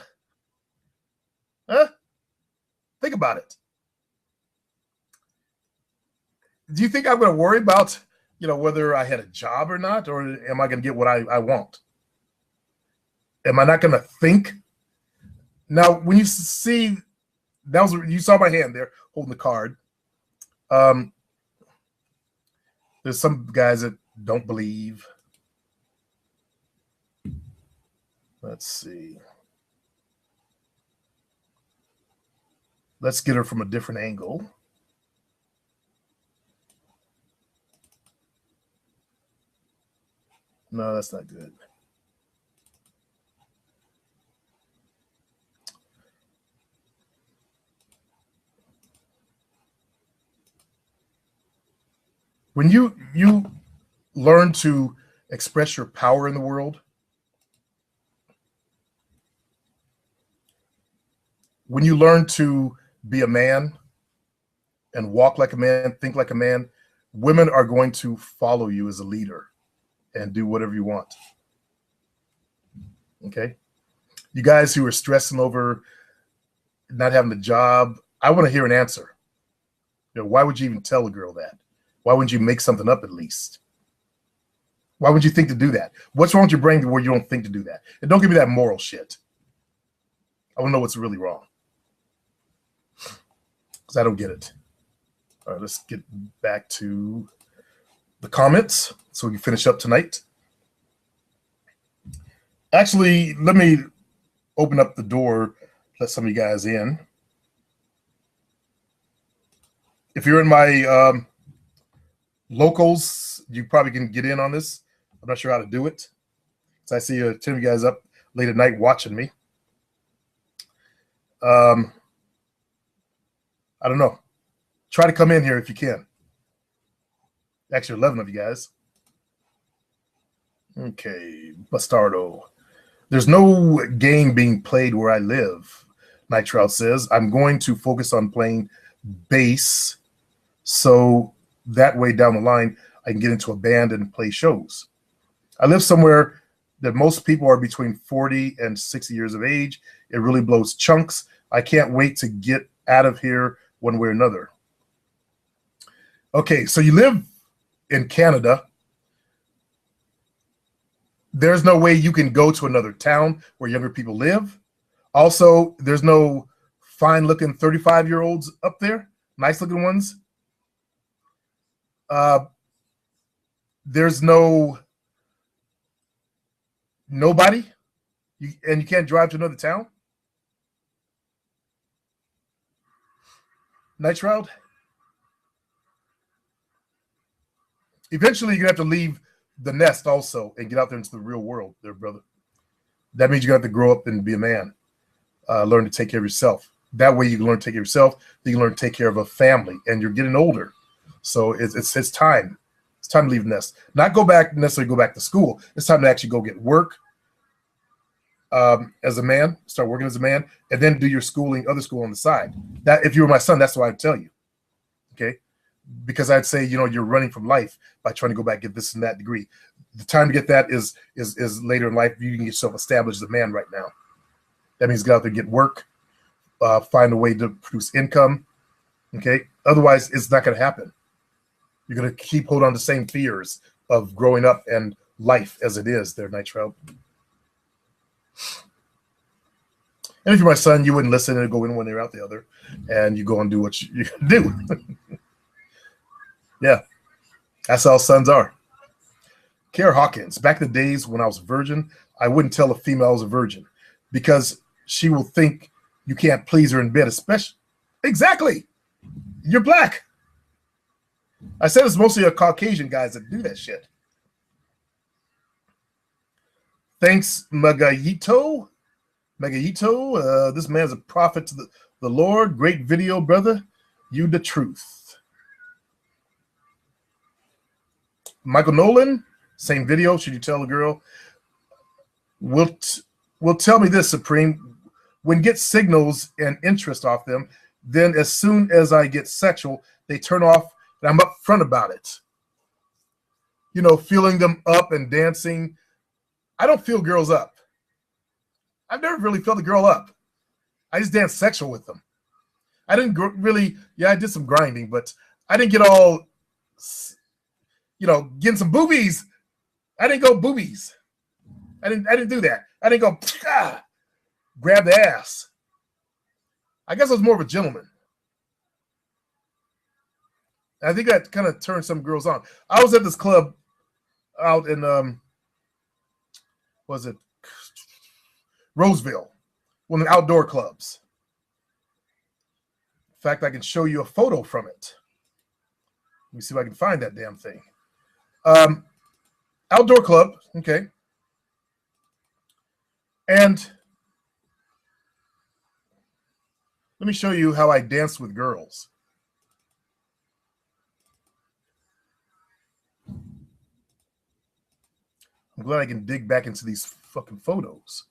Huh? Think about it. Do you think I'm going to worry about, whether I had a job or not, or am I going to get what I want? Am I not going to think? Now, when you see, you saw my hand there holding the card. There's some guys that don't believe. Let's see. Let's get her from a different angle. No, that's not good. When you learn to express your power in the world, when you learn to be a man and walk like a man, think like a man, women are going to follow you as a leader and do whatever you want. Okay? You guys who are stressing over not having a job, I want to hear an answer. Why would you even tell a girl that? Why wouldn't you make something up at least? Why would you think to do that? What's wrong with your brain where you don't think to do that? And don't give me that moral shit. I want to know what's really wrong. Because I don't get it. All right, let's get back to the comments so we can finish up tonight. Actually, let me open up the door, let some of you guys in. If you're in my locals, you probably can get in on this. I'm not sure how to do it. So I see 10 of you guys up late at night watching me. I don't know. Try to come in here if you can. Actually, 11 of you guys. Okay, Bastardo. There's no game being played where I live, Night Trout says. I'm going to focus on playing bass, so that way down the line I can get into a band and play shows. I live somewhere that most people are between 40 and 60 years of age. It really blows chunks. I can't wait to get out of here one way or another. Okay, so you live in Canada. There's no way you can go to another town where younger people live. Also, there's no fine-looking 35-year-olds up there, nice-looking ones. There's nobody, and you can't drive to another town. Night Shroud. Eventually, you're gonna have to leave the nest also and get out there into the real world, there, brother. That means you're gonna have to grow up and be a man. Learn to take care of yourself. That way, you can learn to take care of yourself. You can learn to take care of a family, and you're getting older, so it's time. It's time to leave the nest. Not necessarily go back to school. It's time to actually go get work as a man. Start working as a man, and then do your other school on the side. That, if you were my son, that's what I'd tell you. Okay. Because I'd say, you're running from life by trying to go back, get this and that degree. The time to get that is later in life. You can get yourself established as a man right now. That means get out there, get work, find a way to produce income. Okay. Otherwise, it's not going to happen. You're going to keep holding on to the same fears of growing up and life as it is there, Night Shroud. And if you're my son, you wouldn't listen and go in one ear out the other, and you go and do what you do. Yeah, that's how sons are. Kara Hawkins, back in the days when I was a virgin, I wouldn't tell a female I was a virgin because she will think you can't please her in bed, especially. Exactly. You're black. I said it's mostly a Caucasian guys that do that shit. Thanks, Magayito. This man's a prophet to the Lord. Great video, brother. You the truth. Michael Nolan, same video. Should you tell a girl? Will tell me this, Supreme. When get signals and interest off them, then as soon as I get sexual, they turn off, and I'm upfront about it. Feeling them up and dancing. I don't feel girls up. I've never really felt a girl up. I just dance sexual with them. I didn't really, I did some grinding, but I didn't get all, getting some boobies. I didn't go boobies. I didn't do that. I didn't go grab the ass. I guess I was more of a gentleman. I think that kind of turned some girls on. I was at this club out in was it Roseville, one of the outdoor clubs. In fact, I can show you a photo from it. Let me see if I can find that damn thing. Outdoor club, okay. And let me show you how I dance with girls. I'm glad I can dig back into these fucking photos.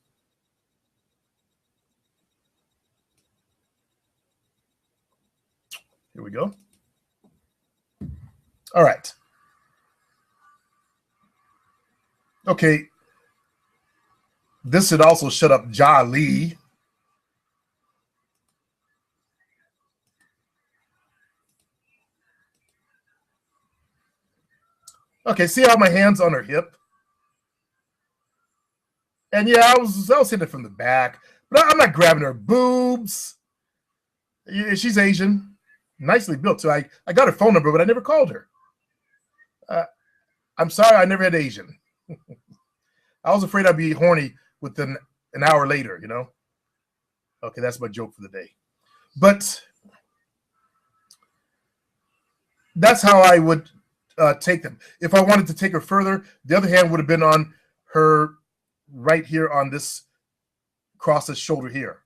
Here we go. All right. Okay. This should also shut up Ja Lee. Okay, see how my hand's on her hip? And yeah, I was hitting it from the back, but I'm not grabbing her boobs. She's Asian. Nicely built, too. I got her phone number, but I never called her. I'm sorry, I never had Asian. I was afraid I'd be horny within an hour later, Okay, that's my joke for the day. But that's how I would take them. If I wanted to take her further, the other hand would have been on her right here on this, across this shoulder here.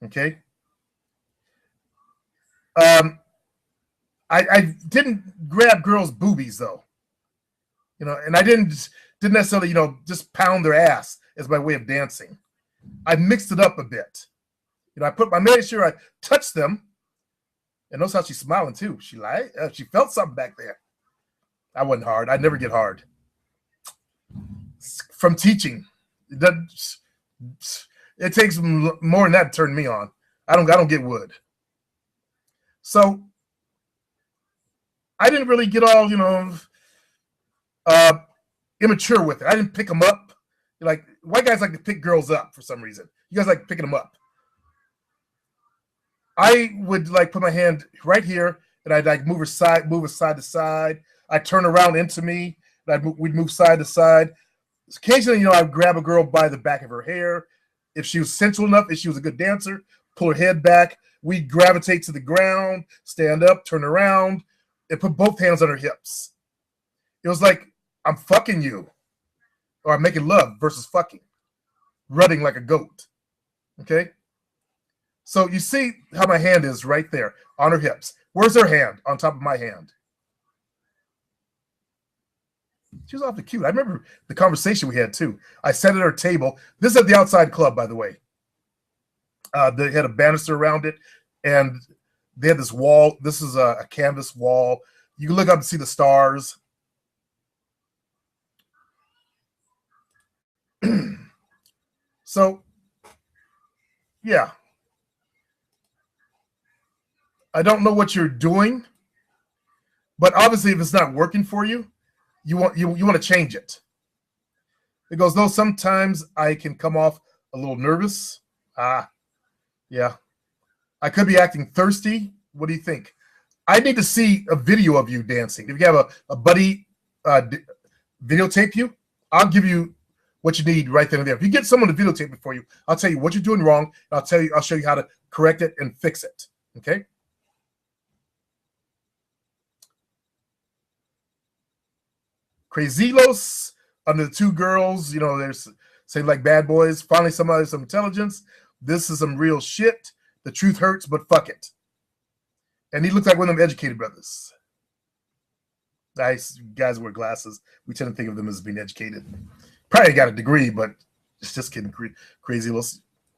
Okay. I didn't grab girls' boobies though, and I didn't necessarily, just pound their ass as my way of dancing. I mixed it up a bit. I made sure I touched them, and notice how she's smiling too. She she felt something back there. I wasn't hard. I never get hard. From teaching, it takes more than that to turn me on. I don't get wood. So I didn't really get all, immature with it. I didn't pick them up. Like, white guys like to pick girls up for some reason. You guys like picking them up. I would like put my hand right here, and I'd like move her side to side. I'd turn around into me, and we'd move side to side. Occasionally, I'd grab a girl by the back of her hair. If she was sensual enough, if she was a good dancer, pull her head back. We'd gravitate to the ground, stand up, turn around, and put both hands on her hips. It was like, I'm fucking you, or I'm making love versus fucking, rutting like a goat. Okay? So you see how my hand is right there on her hips. Where's her hand? On top of my hand. She was awfully cute. I remember the conversation we had too. I sat at her table. This is at the Outside Club, by the way. They had a banister around it, and they had this wall. This is a canvas wall. You can look up and see the stars. So, yeah. I don't know what you're doing, but obviously if it's not working for you, you want to change it. It goes, no, sometimes I can come off a little nervous. Yeah. I could be acting thirsty. What do you think? I need to see a video of you dancing. If you have a buddy videotape you, I'll give you what you need right then and there. If you get someone to videotape it for you, I'll tell you what you're doing wrong. I'll show you how to correct it and fix it. Okay? Crazilos under the two girls, there's say like bad boys. Finally, somebody with some intelligence. This is some real shit. The truth hurts, but fuck it. And he looks like one of them educated brothers. Nice guys wear glasses. We tend to think of them as being educated. Probably got a degree, but it's just kidding. Crazy little.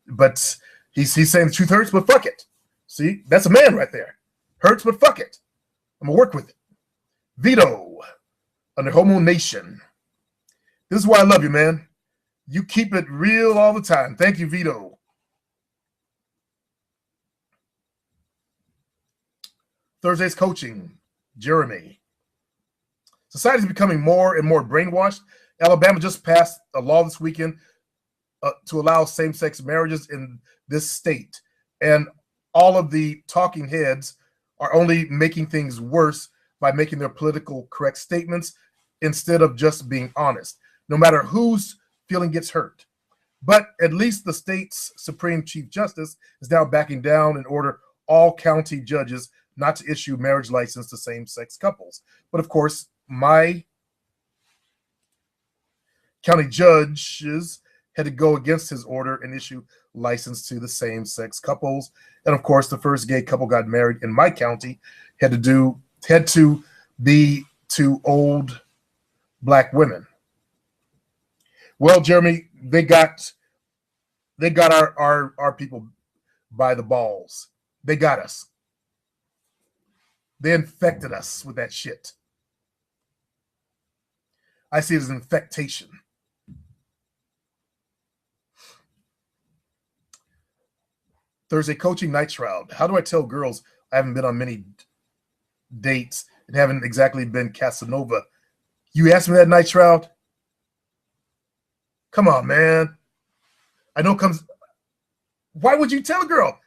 But he's saying the truth hurts, but fuck it. See, that's a man right there. Hurts, but fuck it. I'm gonna work with it. Vito under Homo Nation. This is why I love you, man. You keep it real all the time. Thank you, Vito. Thursday's coaching, Jeremy. Society is becoming more and more brainwashed. Alabama just passed a law this weekend to allow same-sex marriages in this state. And all of the talking heads are only making things worse by making their political correct statements instead of just being honest, no matter whose feeling gets hurt. But at least the state's Supreme Chief Justice is now backing down and order all county judges not to issue marriage license to same-sex couples. But of course, my county judges had to go against his order and issue license to the same-sex couples. And of course, the first gay couple got married in my county had to be two old black women. Well, Jeremy, they got our people by the balls. They got us. They infected us with that shit. I see it as an infectation. Thursday coaching night shroud. How do I tell girls I haven't been on many dates and haven't exactly been Casanova? You asked me that, night shroud? Come on, man. I know it comes. Why would you tell a girl?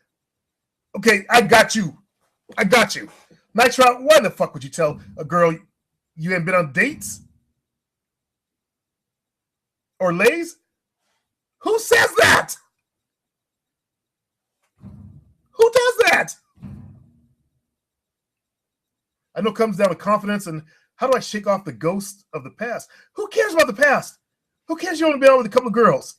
Okay, I got you. Night shroud, why the fuck would you tell a girl you haven't been on dates? Or lays? Who says that? Who does that? I know it comes down to confidence and how do I shake off the ghost of the past? Who cares about the past? Who cares you only been out with a couple of girls?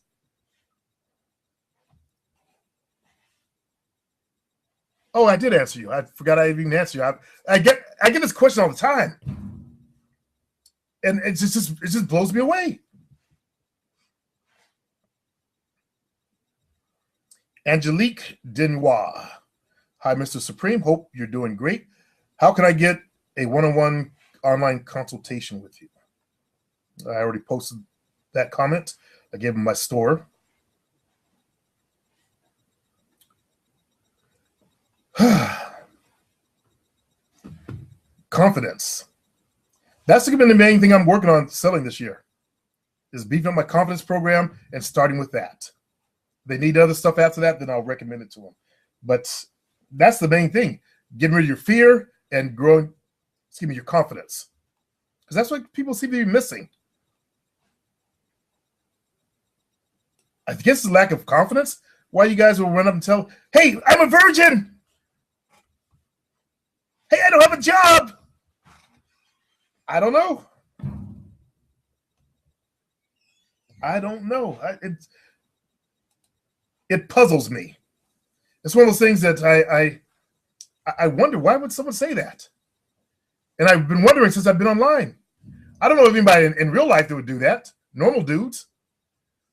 Oh, I did answer you. I forgot I even answered you. I get this question all the time, and it just blows me away. Angelique Denois. Hi, Mr. Supreme. Hope you're doing great. How can I get a one-on-one online consultation with you? I already posted that comment. I gave him my store. Confidence. That's been the main thing I'm working on selling this year, is beefing up my confidence program and starting with that. If they need other stuff after that, then I'll recommend it to them. But that's the main thing. Getting rid of your fear and growing, your confidence. Because that's what people seem to be missing. I guess it's lack of confidence. Why you guys will run up and tell, hey, I'm a virgin. Hey, I don't have a job. I don't know. It puzzles me. It's one of those things that I wonder, why would someone say that? And I've been wondering since I've been online. I don't know if anybody in real life that would do that. Normal dudes.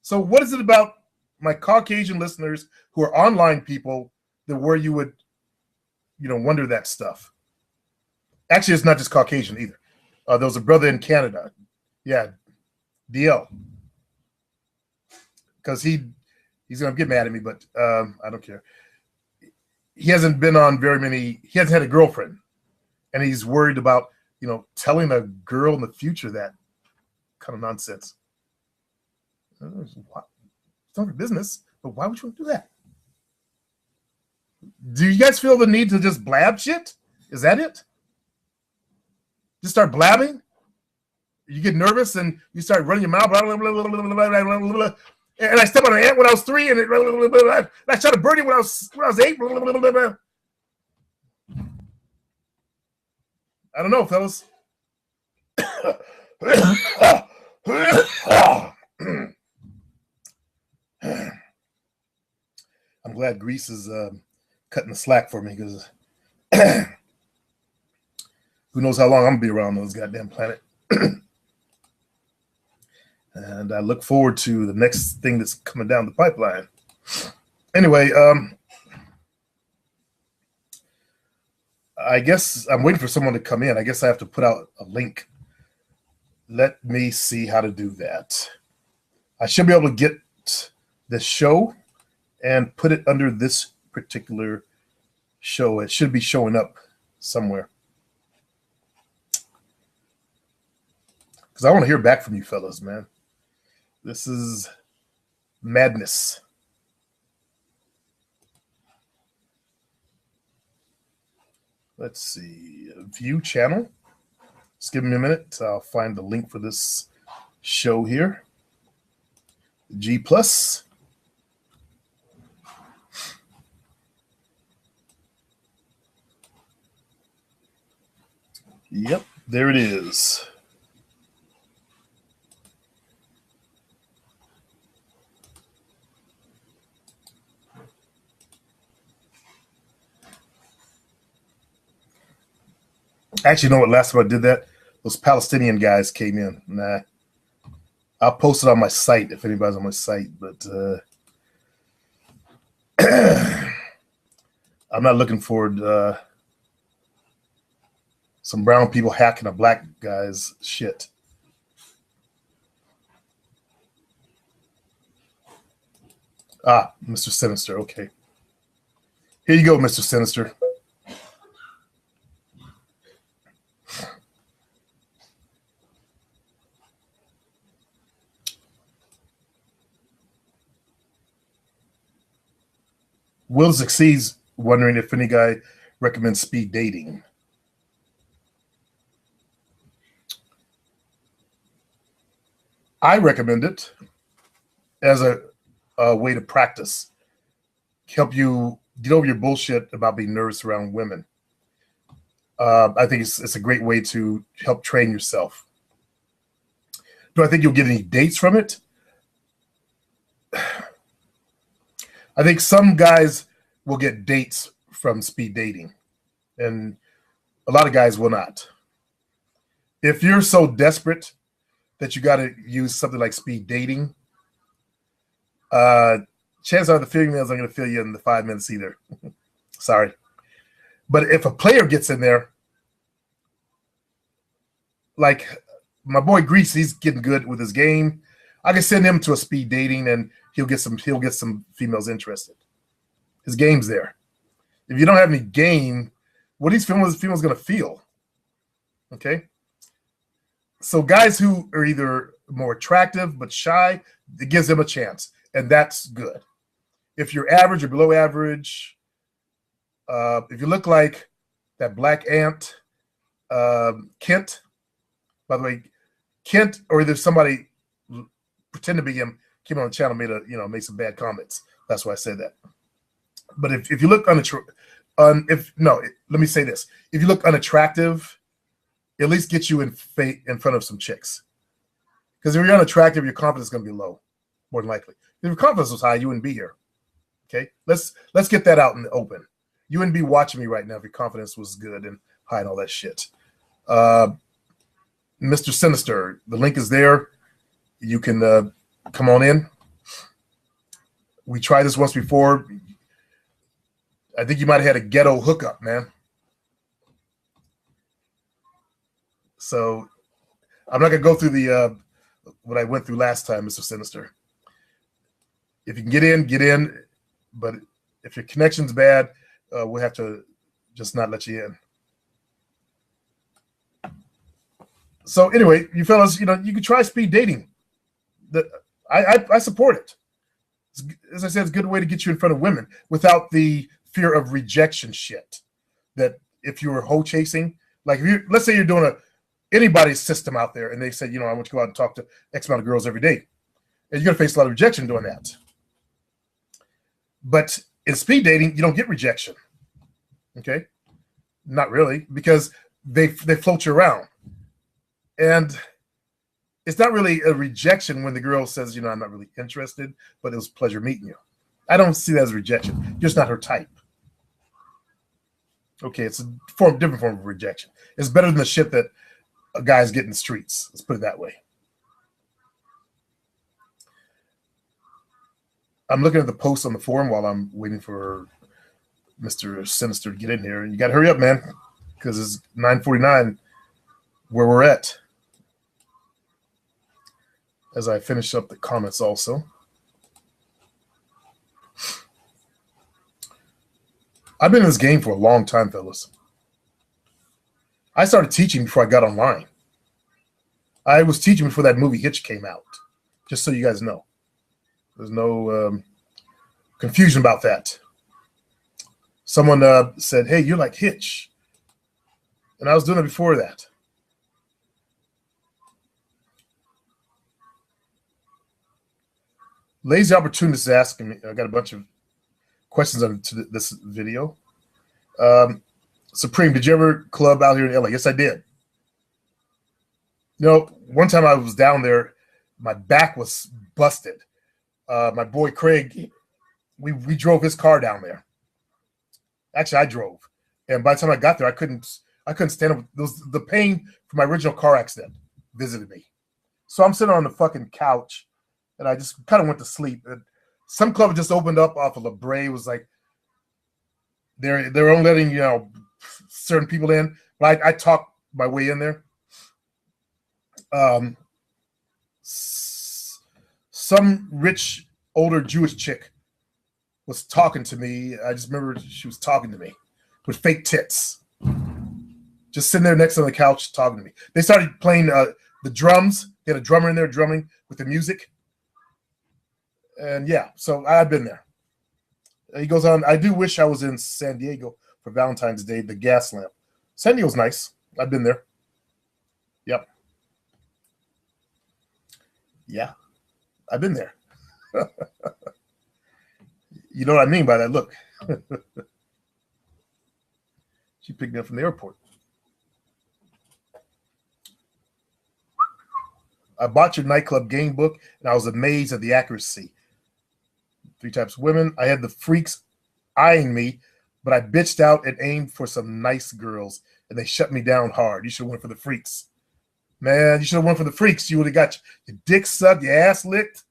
So what is it about my Caucasian listeners who are online people that where you would, wonder that stuff? Actually, it's not just Caucasian either. There was a brother in Canada. Yeah, DL. Because he's going to get mad at me, but I don't care. He hasn't been on he hasn't had a girlfriend. And he's worried about, telling a girl in the future that kind of nonsense. It's not your business, but why would you want to do that? Do you guys feel the need to just blab shit? Is that it? Just start blabbing? You get nervous and you start running your mouth. And I stepped on an ant when I was 3, and I shot a birdie when I was 8. I don't know, fellas. I'm glad Greece is cutting the slack for me, because who knows how long I'm gonna be around this goddamn planet. And I look forward to the next thing that's coming down the pipeline. Anyway, I guess I'm waiting for someone to come in. I guess I have to put out a link. Let me see how to do that. I should be able to get the show and put it under this particular show. It should be showing up somewhere. Because I want to hear back from you fellas, man. This is madness. Let's see. View channel. Just give me a minute. I'll find the link for this show here. G+. Yep, there it is. Actually, you know what? Last time I did that, those Palestinian guys came in. Nah. I'll post it on my site if anybody's on my site, but I'm not looking forward some brown people hacking a black guy's shit. Ah, Mr. Sinister. Okay. Here you go, Mr. Sinister. Will succeeds wondering if any guy recommends speed dating. I recommend it as a way to practice, help you get over your bullshit about being nervous around women. I think it's a great way to help train yourself. Do I think you'll get any dates from it? I think some guys will get dates from speed dating, and a lot of guys will not. If you're so desperate that you got to use something like speed dating, chances are the females aren't going to feel you in the 5 minutes either. Sorry. But if a player gets in there, like my boy Grease, he's getting good with his game. I can send him to a speed dating and he'll get some females interested. His game's there. If you don't have any game, what are these females going to feel? Okay. So guys who are either more attractive but shy, it gives them a chance, and that's good. If you're average or below average, if you look like that black ant, Kent, by the way, Kent, or either somebody pretend to be him, came on the channel, made some bad comments. That's why I said that. But if you look let me say this: if you look unattractive, at least get you in front of some chicks. Because if you're unattractive, your confidence is going to be low, more than likely. If your confidence was high, you wouldn't be here. Okay, let's get that out in the open. You wouldn't be watching me right now if your confidence was good and high and all that shit. Mr. Sinister, the link is there. You can come on in. We tried this once before. I think you might have had a ghetto hookup, man. So I'm not gonna go through the what I went through last time, Mr. Sinister. If you can get in. But if your connection's bad, we'll have to just not let you in. So anyway, you fellas, you can try speed dating. I support it. As I said, it's a good way to get you in front of women without the fear of rejection shit. That if you were hoe chasing, like let's say you're doing anybody's system out there, and they said, I want you to go out and talk to X amount of girls every day, and you're gonna face a lot of rejection doing that. But in speed dating, you don't get rejection. Okay, not really, because they float you around, and it's not really a rejection when the girl says, I'm not really interested, but it was a pleasure meeting you. I don't see that as rejection. You're just not her type. Okay, it's a different form of rejection. It's better than the shit that guys get in the streets. Let's put it that way. I'm looking at the post on the forum while I'm waiting for Mr. Sinister to get in here. You got to hurry up, man, because it's 9:49 where we're at. As I finish up the comments also. I've been in this game for a long time, fellas. I started teaching before I got online. I was teaching before that movie Hitch came out, just so you guys know. There's no confusion about that. Someone said, hey, you're like Hitch. And I was doing it before that. Lazy Opportunist is asking me, I got a bunch of questions on this video. Supreme, did you ever club out here in LA? Yes, I did. One time I was down there, my back was busted. My boy Craig, we drove his car down there. Actually, I drove, and by the time I got there, I couldn't stand up. The pain from my original car accident visited me. So I'm sitting on the fucking couch, and I just kind of went to sleep. And some club just opened up off of La Brea. It was like they're only letting certain people in, but I talked my way in there. Some rich older Jewish chick was talking to me. I just remember she was talking to me with fake tits, just sitting there next to the couch talking to me. They started playing the drums. They had a drummer in there drumming with the music. And yeah, so I've been there. He goes on, I do wish I was in San Diego for Valentine's Day, the gas lamp. San Diego's nice. I've been there. Yep. Yeah, I've been there. You know what I mean by that look. She picked me up from the airport. I bought your nightclub game book, and I was amazed at the accuracy. 3 types of women. I had the freaks eyeing me but I bitched out and aimed for some nice girls, and they shut me down hard. You should have went for the freaks. Man, you should have went for the freaks. You would have got your dick sucked, your ass licked.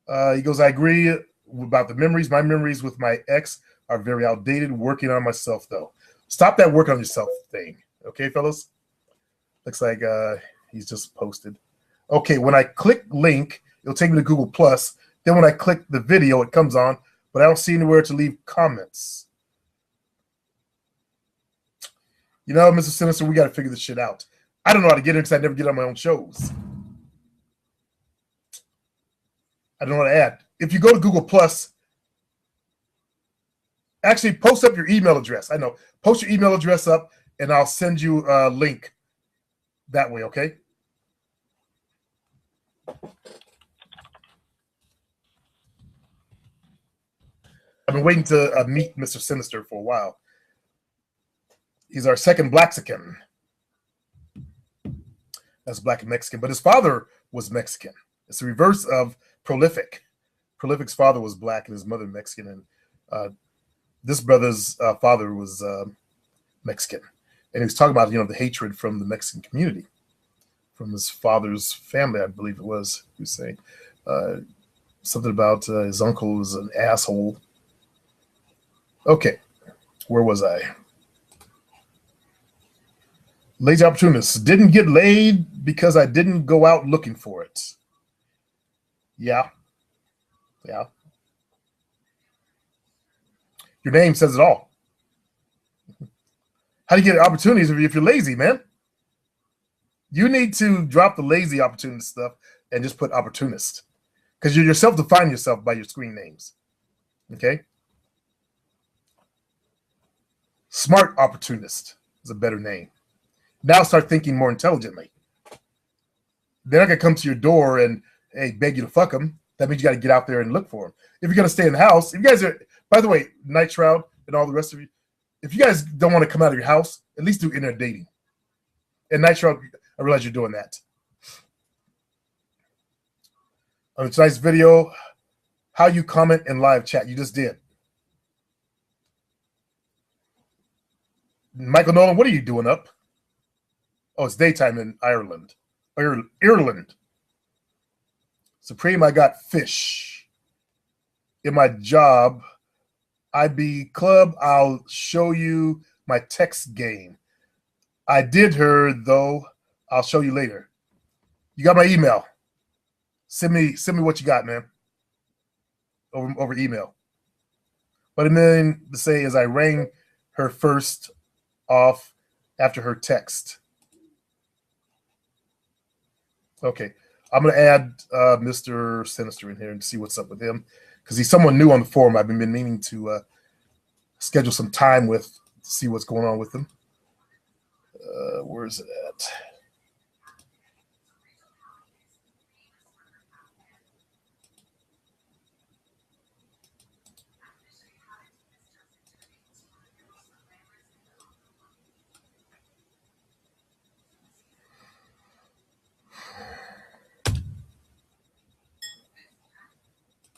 He goes, I agree about the memories. My memories with my ex are very outdated. Working on myself, though. Stop that work on yourself thing. Okay, fellas? Looks like he's just posted. Okay, when I click link, it'll take me to Google+. Then when I click the video, it comes on, but I don't see anywhere to leave comments. You know, Mr. Sinister, we got to figure this shit out. I don't know how to get in because I never get on my own shows. I don't know how to add. If you go to Google+, actually post up your email address. I know. Post your email address up, and I'll send you a link that way, okay? I've been waiting to meet Mr. Sinister for a while. He's our second Blaxican. That's Black and Mexican, but his father was Mexican. It's the reverse of Prolific. Prolific's father was Black and his mother Mexican, and this brother's father was Mexican. And he was talking about, the hatred from the Mexican community, from his father's family, I believe it was. He was saying something about his uncle was an asshole. Okay, where was I? Lazy opportunist. Didn't get laid because I didn't go out looking for it. Yeah. Your name says it all. How do you get opportunities if you're lazy, man? You need to drop the lazy opportunist stuff and just put opportunist, because you yourself define yourself by your screen names. Okay? Smart opportunist is a better name. Now start thinking more intelligently. They're not going to come to your door and, hey, beg you to fuck them. That means you got to get out there and look for them. If you're going to stay in the house, if you guys are, by the way, Night Shroud and all the rest of you, if you guys don't want to come out of your house, at least do internet dating. And Night Shroud, I realize you're doing that. On tonight's video, how you comment in live chat. You just did. Michael Nolan, what are you doing up? Oh, it's daytime in Ireland. Ireland. Supreme, I got fish. In my job, IB Club, I'll show you my text game. I did her, though. I'll show you later. You got my email. Send me what you got, man. Over email. What I mean to say is I rang her first off after her text. Okay, I'm going to add Mr. Sinister in here and see what's up with him, because he's someone new on the forum. I've been meaning to schedule some time with to see what's going on with him. Where is it at?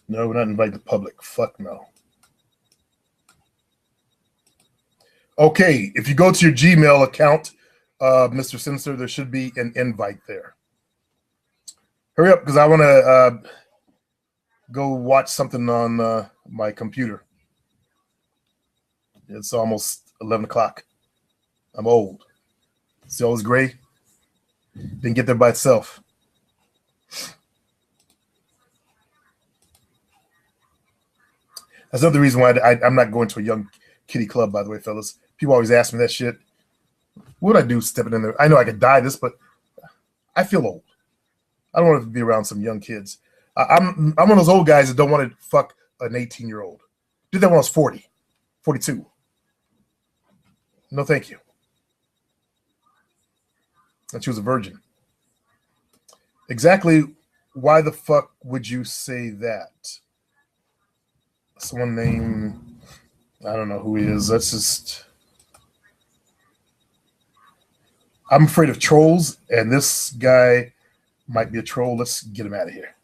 No, we're not inviting the public. Fuck no. Okay, if you go to your Gmail account, Mr. Sinister, there should be an invite there. Hurry up, because I want to go watch something on my computer. It's almost 11 o'clock. I'm old. See all this gray? Didn't get there by itself. That's another reason why I'm not going to a young kitty club, by the way, fellas. People always ask me that shit. What would I do stepping in there? I know I could die this, but I feel old. I don't want to be around some young kids. I'm one of those old guys that don't want to fuck an 18-year-old. Did that when I was 40, 42. No, thank you. And she was a virgin. Exactly why the fuck would you say that? Someone named, I don't know who he is. That's just, I'm afraid of trolls, and this guy might be a troll. Let's get him out of here.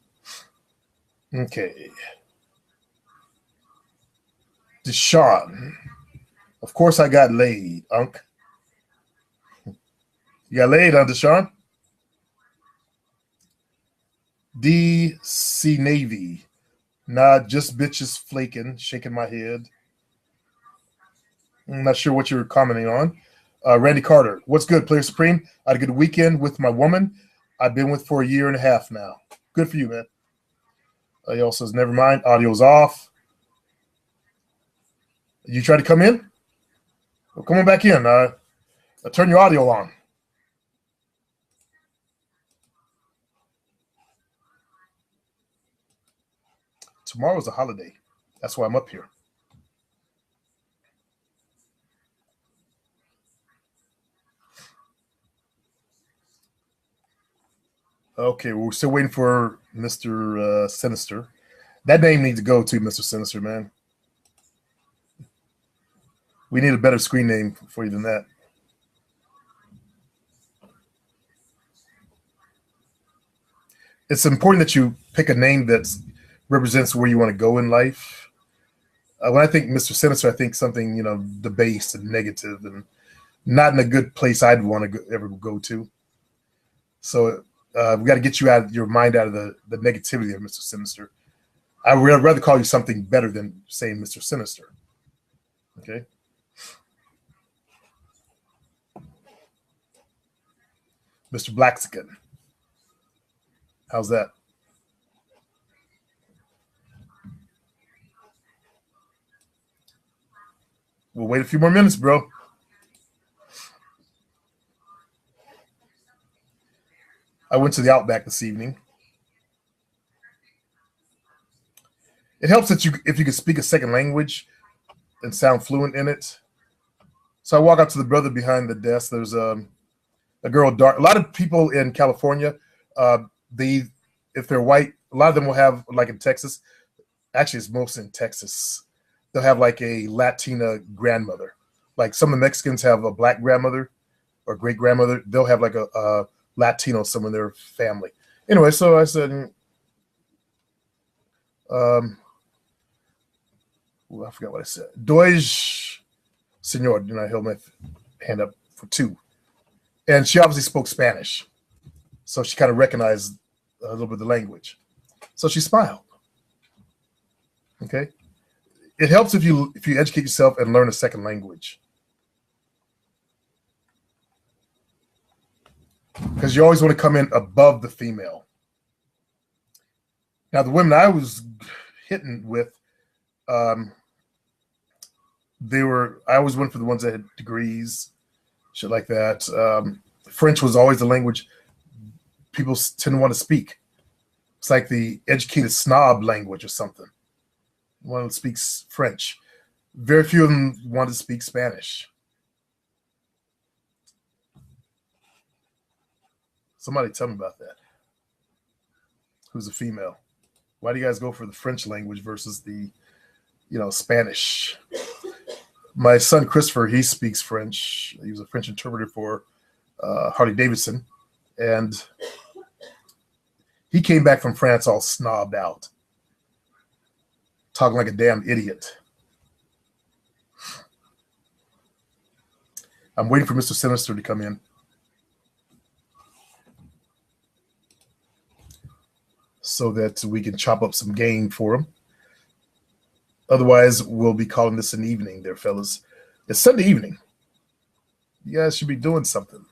Okay. Deshaun. Of course I got laid, Unc. You got laid, huh, Deshaun? DC Navy. Nah, just bitches flaking, shaking my head. I'm not sure what you're commenting on. Randy Carter. What's good, Player Supreme? I had a good weekend with my woman I've been with for a year and a half now. Good for you, man. He also says, never mind. Audio's off. You try to come in? Well, come on back in. Turn your audio on. Tomorrow's a holiday. That's why I'm up here. Okay, we're still waiting for Mr. Sinister. That name needs to go too, Mr. Sinister, man. We need a better screen name for you than that. It's important that you pick a name that represents where you want to go in life. When I think Mr. Sinister, I think something, debased and negative and not in a good place I'd want to ever go to. So we got to get you your mind out of the negativity of Mr. Sinister. I would rather call you something better than saying Mr. Sinister. Okay. Mr. Blaxican. How's that? We'll wait a few more minutes, bro. I went to the Outback this evening. It helps that if you can speak a second language and sound fluent in it. So I walk up to the brother behind the desk. There's a girl, dark. A lot of people in California, if they're white, a lot of them will have, like in Texas, actually it's mostly in Texas, they'll have like a Latina grandmother. Like some of the Mexicans have a black grandmother or great grandmother. They'll have like a Latino, some of their family. Anyway, so I said, I forgot what I said. Dois, senor. I held my hand up for two. And she obviously spoke Spanish. So she kind of recognized a little bit of the language. So she smiled. Okay. It helps if you educate yourself and learn a second language. Because you always want to come in above the female. Now, the women I was hitting with, I always went for the ones that had degrees, shit like that. French was always the language people tend to want to speak. It's like the educated snob language or something. One that speaks French. Very few of them want to speak Spanish. Somebody tell me about that. Who's a female? Why do you guys go for the French language versus the, Spanish? My son Christopher, he speaks French. He was a French interpreter for Harley Davidson, and he came back from France all snobbed out, talking like a damn idiot. I'm waiting for Mr. Sinister to come in so that we can chop up some game for him. Otherwise, we'll be calling this an evening there, fellas. It's Sunday evening. You guys should be doing something.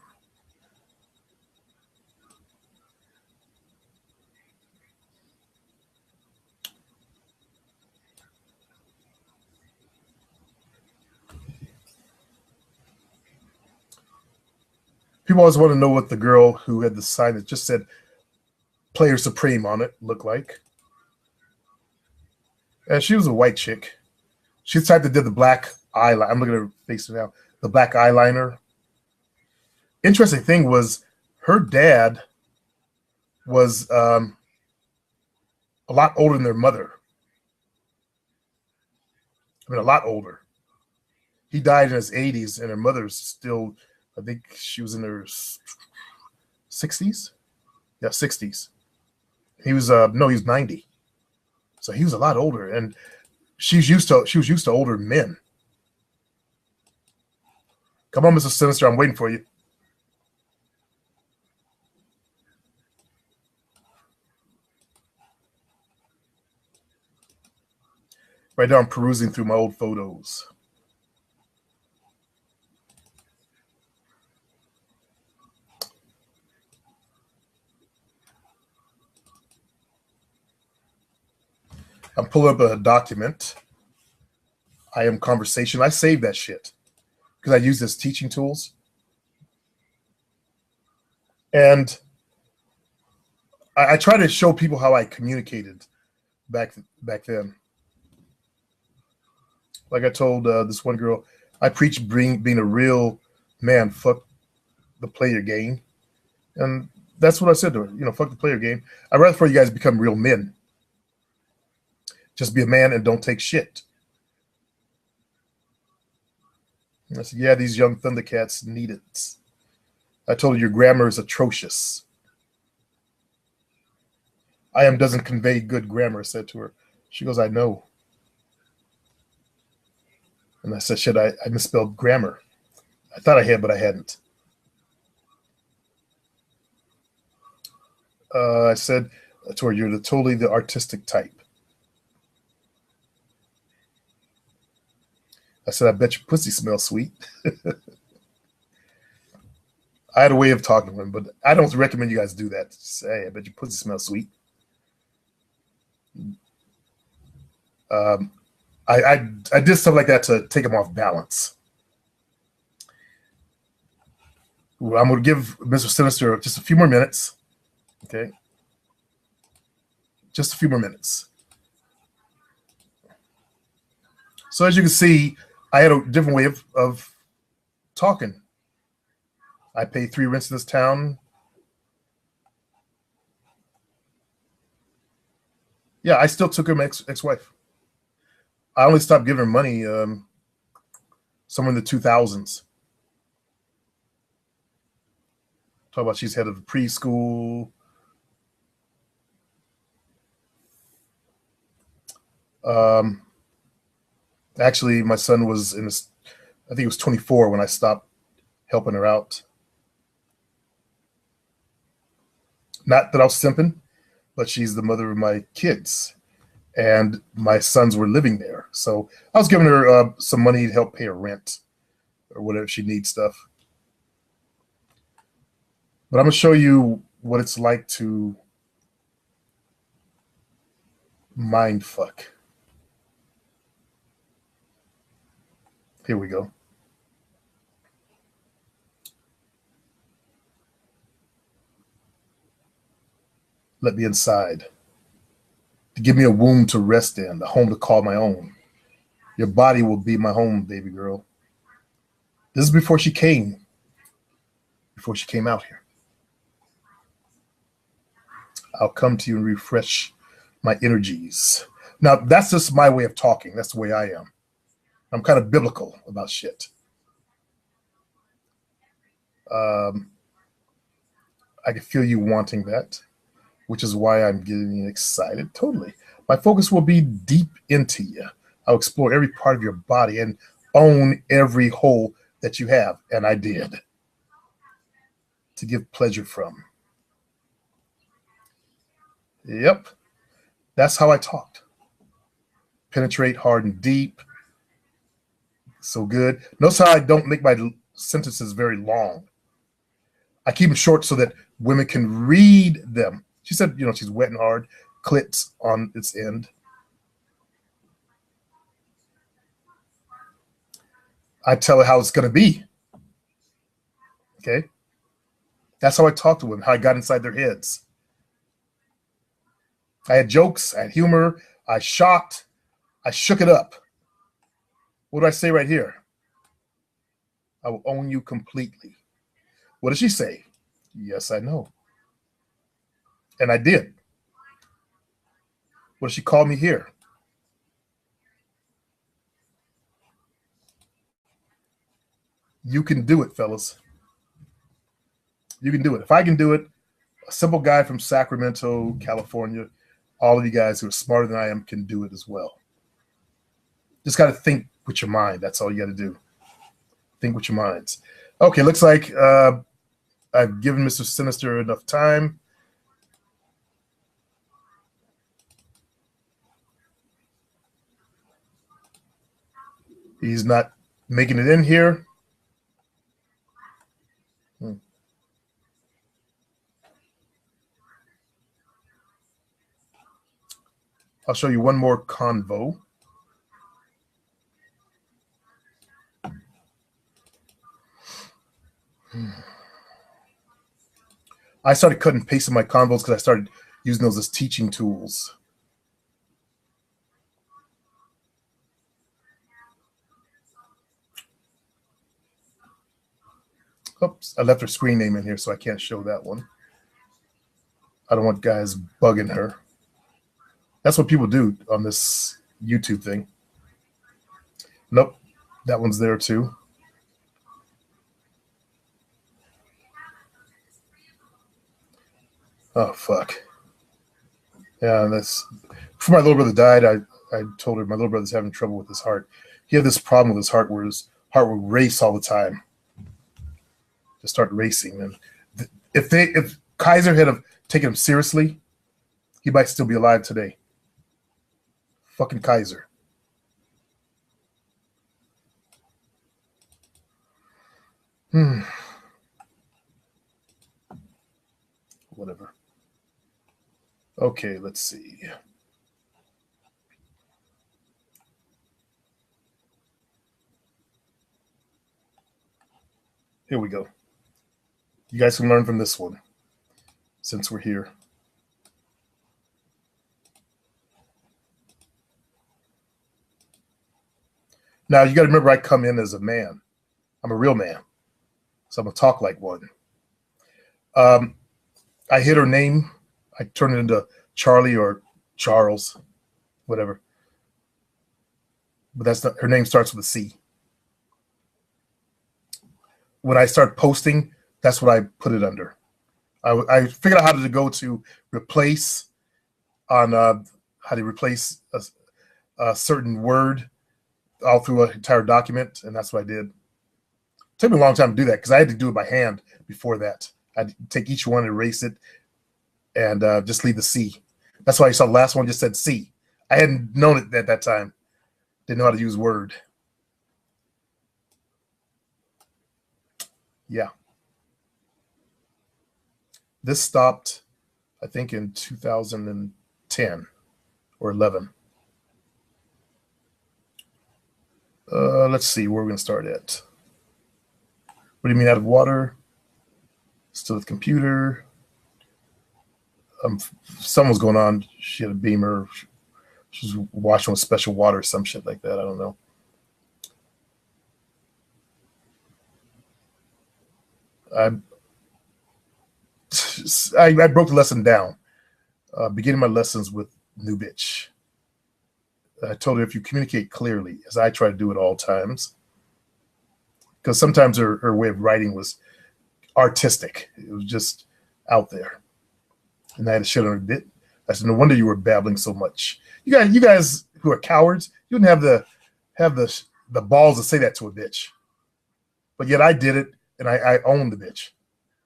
People always want to know what the girl who had the sign that just said Player Supreme on it looked like. And she was a white chick. She's the type that did the black eyeliner. I'm looking at her face now. The black eyeliner. Interesting thing was her dad was a lot older than their mother. I mean, a lot older. He died in his 80s, and her mother's still, I think she was in her 60s. Yeah, 60s. He was, no, he was 90. So he was a lot older. And she was used to older men. Come on, Mr. Sinister, I'm waiting for you. Right now I'm perusing through my old photos. I'm pulling up a document. I am conversation. I saved that shit because I use this teaching tools. And I try to show people how I communicated back then. Like I told this one girl, I preach being a real man. Fuck the player game. And that's what I said to her. You know, fuck the player game. I'd rather for you guys become real men. Just be a man and don't take shit. And I said, yeah, these young Thundercats need it. I told her your grammar is atrocious. I am doesn't convey good grammar, I said to her. She goes, I know. And I said, shit, I misspelled grammar. I thought I had, but I hadn't. I said to her, you're totally the artistic type. I said, I bet your pussy smells sweet. I had a way of talking to him, but I don't recommend you guys do that. Say, hey, I bet your pussy smells sweet. I did stuff like that to take him off balance. I'm going to give Mr. Sinister just a few more minutes. Okay. Just a few more minutes. So as you can see, I had a different way of talking. I pay 3 rents in this town. Yeah, I still took her my ex-wife. I only stopped giving her money somewhere in the 2000s. Talk about she's head of preschool. Actually, my son was in his, I think he was 24 when I stopped helping her out. Not that I was simping, but she's the mother of my kids. And my sons were living there. So I was giving her some money to help pay her rent or whatever she needs stuff. But I'm going to show you what it's like to mind fuck. Here we go. Let me inside. To give me a womb to rest in, a home to call my own. Your body will be my home, baby girl. This is before she came out here. I'll come to you and refresh my energies. Now, that's just my way of talking. That's the way I am. I'm kind of biblical about shit. I can feel you wanting that, which is why I'm getting excited. Totally. My focus will be deep into you. I'll explore every part of your body and own every hole that you have. And I did. To give pleasure from. Yep. That's how I talked. Penetrate hard and deep. So good. Notice how I don't make my sentences very long. I keep them short so that women can read them. She said, you know, she's wet and hard, clits on its end. I tell her how it's going to be. Okay? That's how I talk to women, how I got inside their heads. I had jokes, I had humor, I shocked, I shook it up. What do I say right here? I will own you completely. What does she say? Yes, I know. And I did. What does she call me here? You can do it, fellas. You can do it. If I can do it, a simple guy from Sacramento, California, all of you guys who are smarter than I am can do it as well. Just got to think with your mind. That's all you got to do. Think with your minds. Okay, looks like I've given Mr. Sinister enough time. He's not making it in here. I'll show you one more convo. I started cutting and pasting my convos because I started using those as teaching tools. Oops, I left her screen name in here, so I can't show that one. I don't want guys bugging her. That's what people do on this YouTube thing. Nope, that one's there too. Oh, fuck. Yeah, that's... Before my little brother died, I told her my little brother's having trouble with his heart. He had this problem with his heart where his heart would race all the time. Just start racing. And if Kaiser had have taken him seriously, he might still be alive today. Fucking Kaiser. Whatever. Okay, let's see. Here we go. You guys can learn from this one since we're here. Now, you got to remember I come in as a man. I'm a real man. So I'm going to talk like one. I hit her name. I turn it into Charlie or Charles, whatever. But that's not, her name starts with a C. When I start posting, that's what I put it under. I figured out how to go to replace on how to replace a certain word all through an entire document, and that's what I did. It took me a long time to do that because I had to do it by hand before that. I'd take each one, erase it, and just leave the C. That's why you saw the last one just said C. I hadn't known it at that time. Didn't know how to use Word. Yeah. This stopped, I think, in 2010 or 11. Let's see where we're going to start at. What do you mean out of water? Still with computer. Something's going on. She had a beamer. She was washing with special water or some shit like that. I don't know. I broke the lesson down. Beginning my lessons with new bitch. I told her if you communicate clearly, as I try to do at all times, because sometimes her way of writing was artistic. It was just out there. And I had to shit on her bit. I said, no wonder you were babbling so much. You guys who are cowards, you didn't have the balls to say that to a bitch. But yet I did it, and I owned the bitch.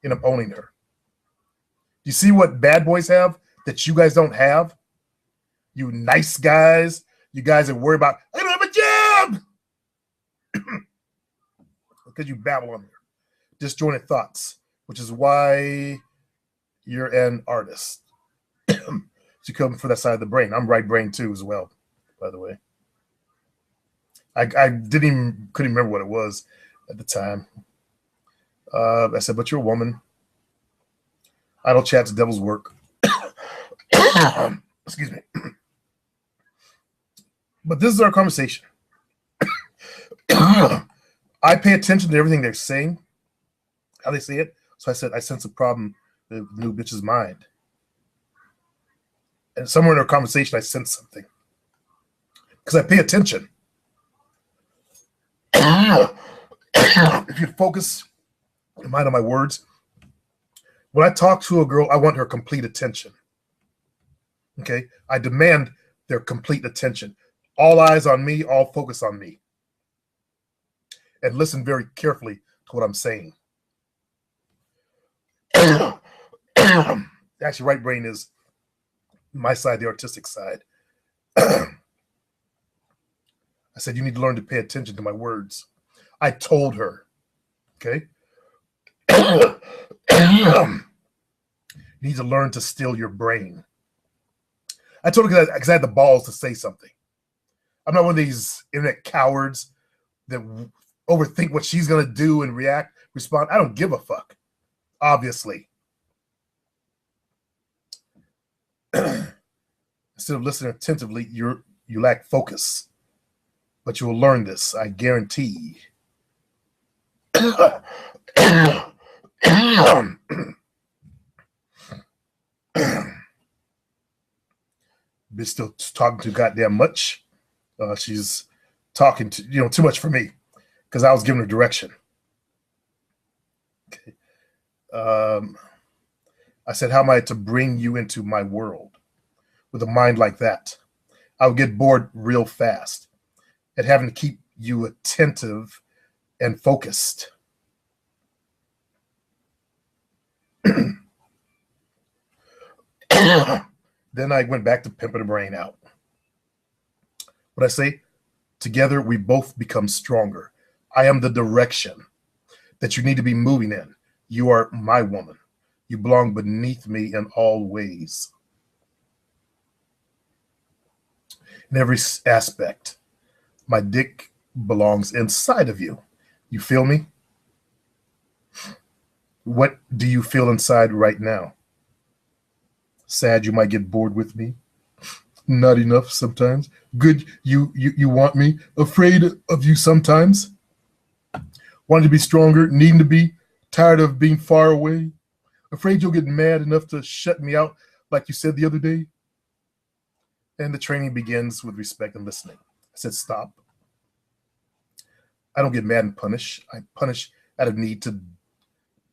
End up owning her. You see what bad boys have that you guys don't have? You nice guys. You guys that worry about, I don't have a job! Because you babble on there. Disjointed thoughts, which is why you're an artist. You come for that side of the brain. I'm right brain too as well, by the way. I couldn't even remember what it was at the time. I said, but you're a woman. Idle chat's devil's work. Excuse me. But this is our conversation. I pay attention to everything they're saying, how they say it. So I said, I sense a problem with the new bitch's mind. And somewhere in our conversation, I sense something. Because I pay attention. If you focus your mind on my words, when I talk to a girl, I want her complete attention. Okay? I demand their complete attention. All eyes on me, all focus on me. And listen very carefully to what I'm saying. Actually, right brain is my side, the artistic side. I said, you need to learn to pay attention to my words. I told her, okay? You need to learn to still your brain. I told her because I had the balls to say something. I'm not one of these internet cowards that overthink what she's going to do and respond. I don't give a fuck, obviously. Instead of listening attentively, you lack focus. But you will learn this, I guarantee. Bitch still talking too goddamn much. She's talking too much for me because I was giving her direction. Okay. I said, how am I to bring you into my world with a mind like that? I would get bored real fast at having to keep you attentive and focused. Then I went back to pimping the brain out. What I say? Together we both become stronger. I am the direction that you need to be moving in. You are my woman. You belong beneath me in all ways. In every aspect. My dick belongs inside of you. You feel me? What do you feel inside right now? Sad you might get bored with me. Not enough sometimes. Good you want me. Afraid of you sometimes. Wanting to be stronger. Needing to be. Tired of being far away. Afraid you'll get mad enough to shut me out like you said the other day. And the training begins with respect and listening. I said stop. I don't get mad and punish. I punish out of need to,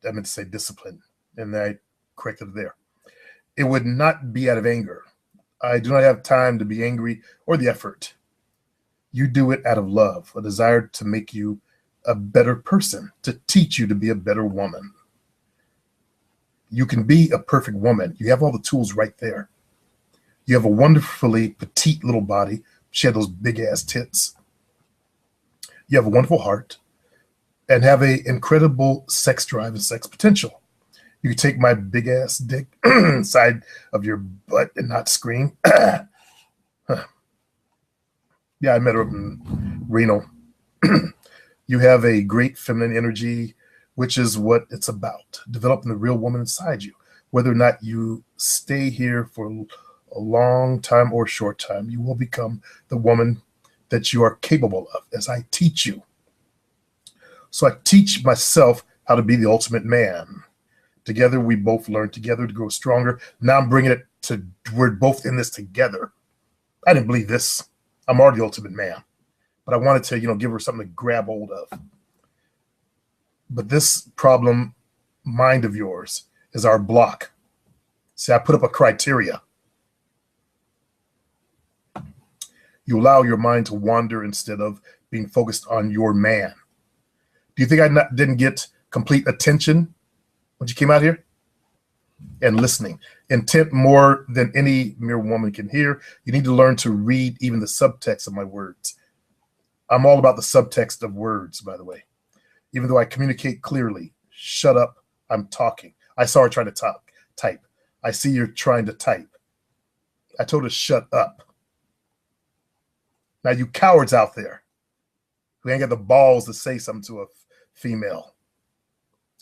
I meant to say discipline. And I corrected it there. It would not be out of anger. I do not have time to be angry or the effort. You do it out of love, a desire to make you a better person, to teach you to be a better woman. You can be a perfect woman. You have all the tools right there. You have a wonderfully petite little body. She had those big ass tits. You have a wonderful heart and have an incredible sex drive and sex potential. You can take my big ass dick inside of your butt and not scream. Huh. Yeah, I met her up in Reno. You have a great feminine energy, which is what it's about. Developing the real woman inside you. Whether or not you stay here for a long time or short time, you will become the woman that you are capable of as I teach you. So I teach myself how to be the ultimate man. Together, we both learn together to grow stronger. Now I'm bringing it to, we're both in this together. I didn't believe this. I'm already the ultimate man. But I wanted to, give her something to grab hold of. But this problem mind of yours is our block. See, I put up a criteria. You allow your mind to wander instead of being focused on your man. Do you think I didn't get complete attention when you came out here? And listening. Intent more than any mere woman can hear. You need to learn to read even the subtext of my words. I'm all about the subtext of words, by the way. Even though I communicate clearly. Shut up, I'm talking. I saw her trying to type. I see you're trying to type. I told her shut up. Now you cowards out there who ain't got the balls to say something to a female.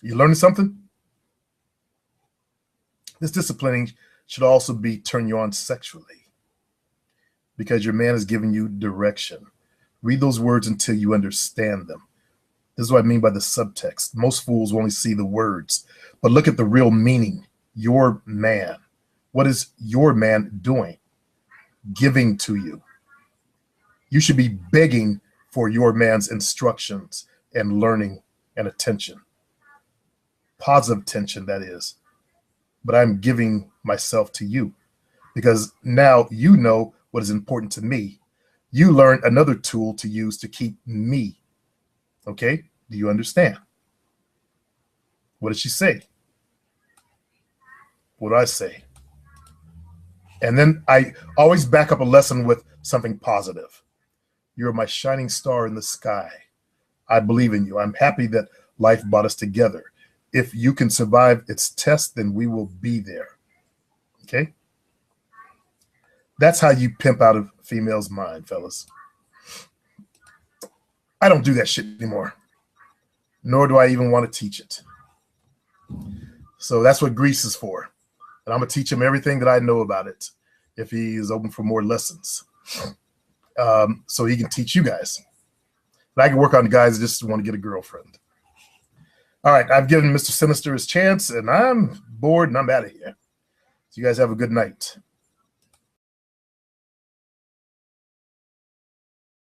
You learning something? This disciplining should also be turn you on sexually because your man is giving you direction. Read those words until you understand them. This is what I mean by the subtext. Most fools will only see the words, but look at the real meaning. Your man. What is your man doing? Giving to you. You should be begging for your man's instructions and learning and attention. Positive attention, that is. But I'm giving myself to you because now you know what is important to me. You learned another tool to use to keep me. Okay? Do you understand? What did she say? What do I say? And then I always back up a lesson with something positive. You're my shining star in the sky. I believe in you. I'm happy that life brought us together. If you can survive its test, then we will be there. Okay? That's how you pimp out a female's mind, fellas. I don't do that shit anymore. Nor do I even want to teach it. So that's what Grease is for. And I'm going to teach him everything that I know about it if he is open for more lessons. So he can teach you guys. And I can work on the guys that just want to get a girlfriend. All right, I've given Mr. Sinister his chance, and I'm bored, and I'm out of here. So you guys have a good night.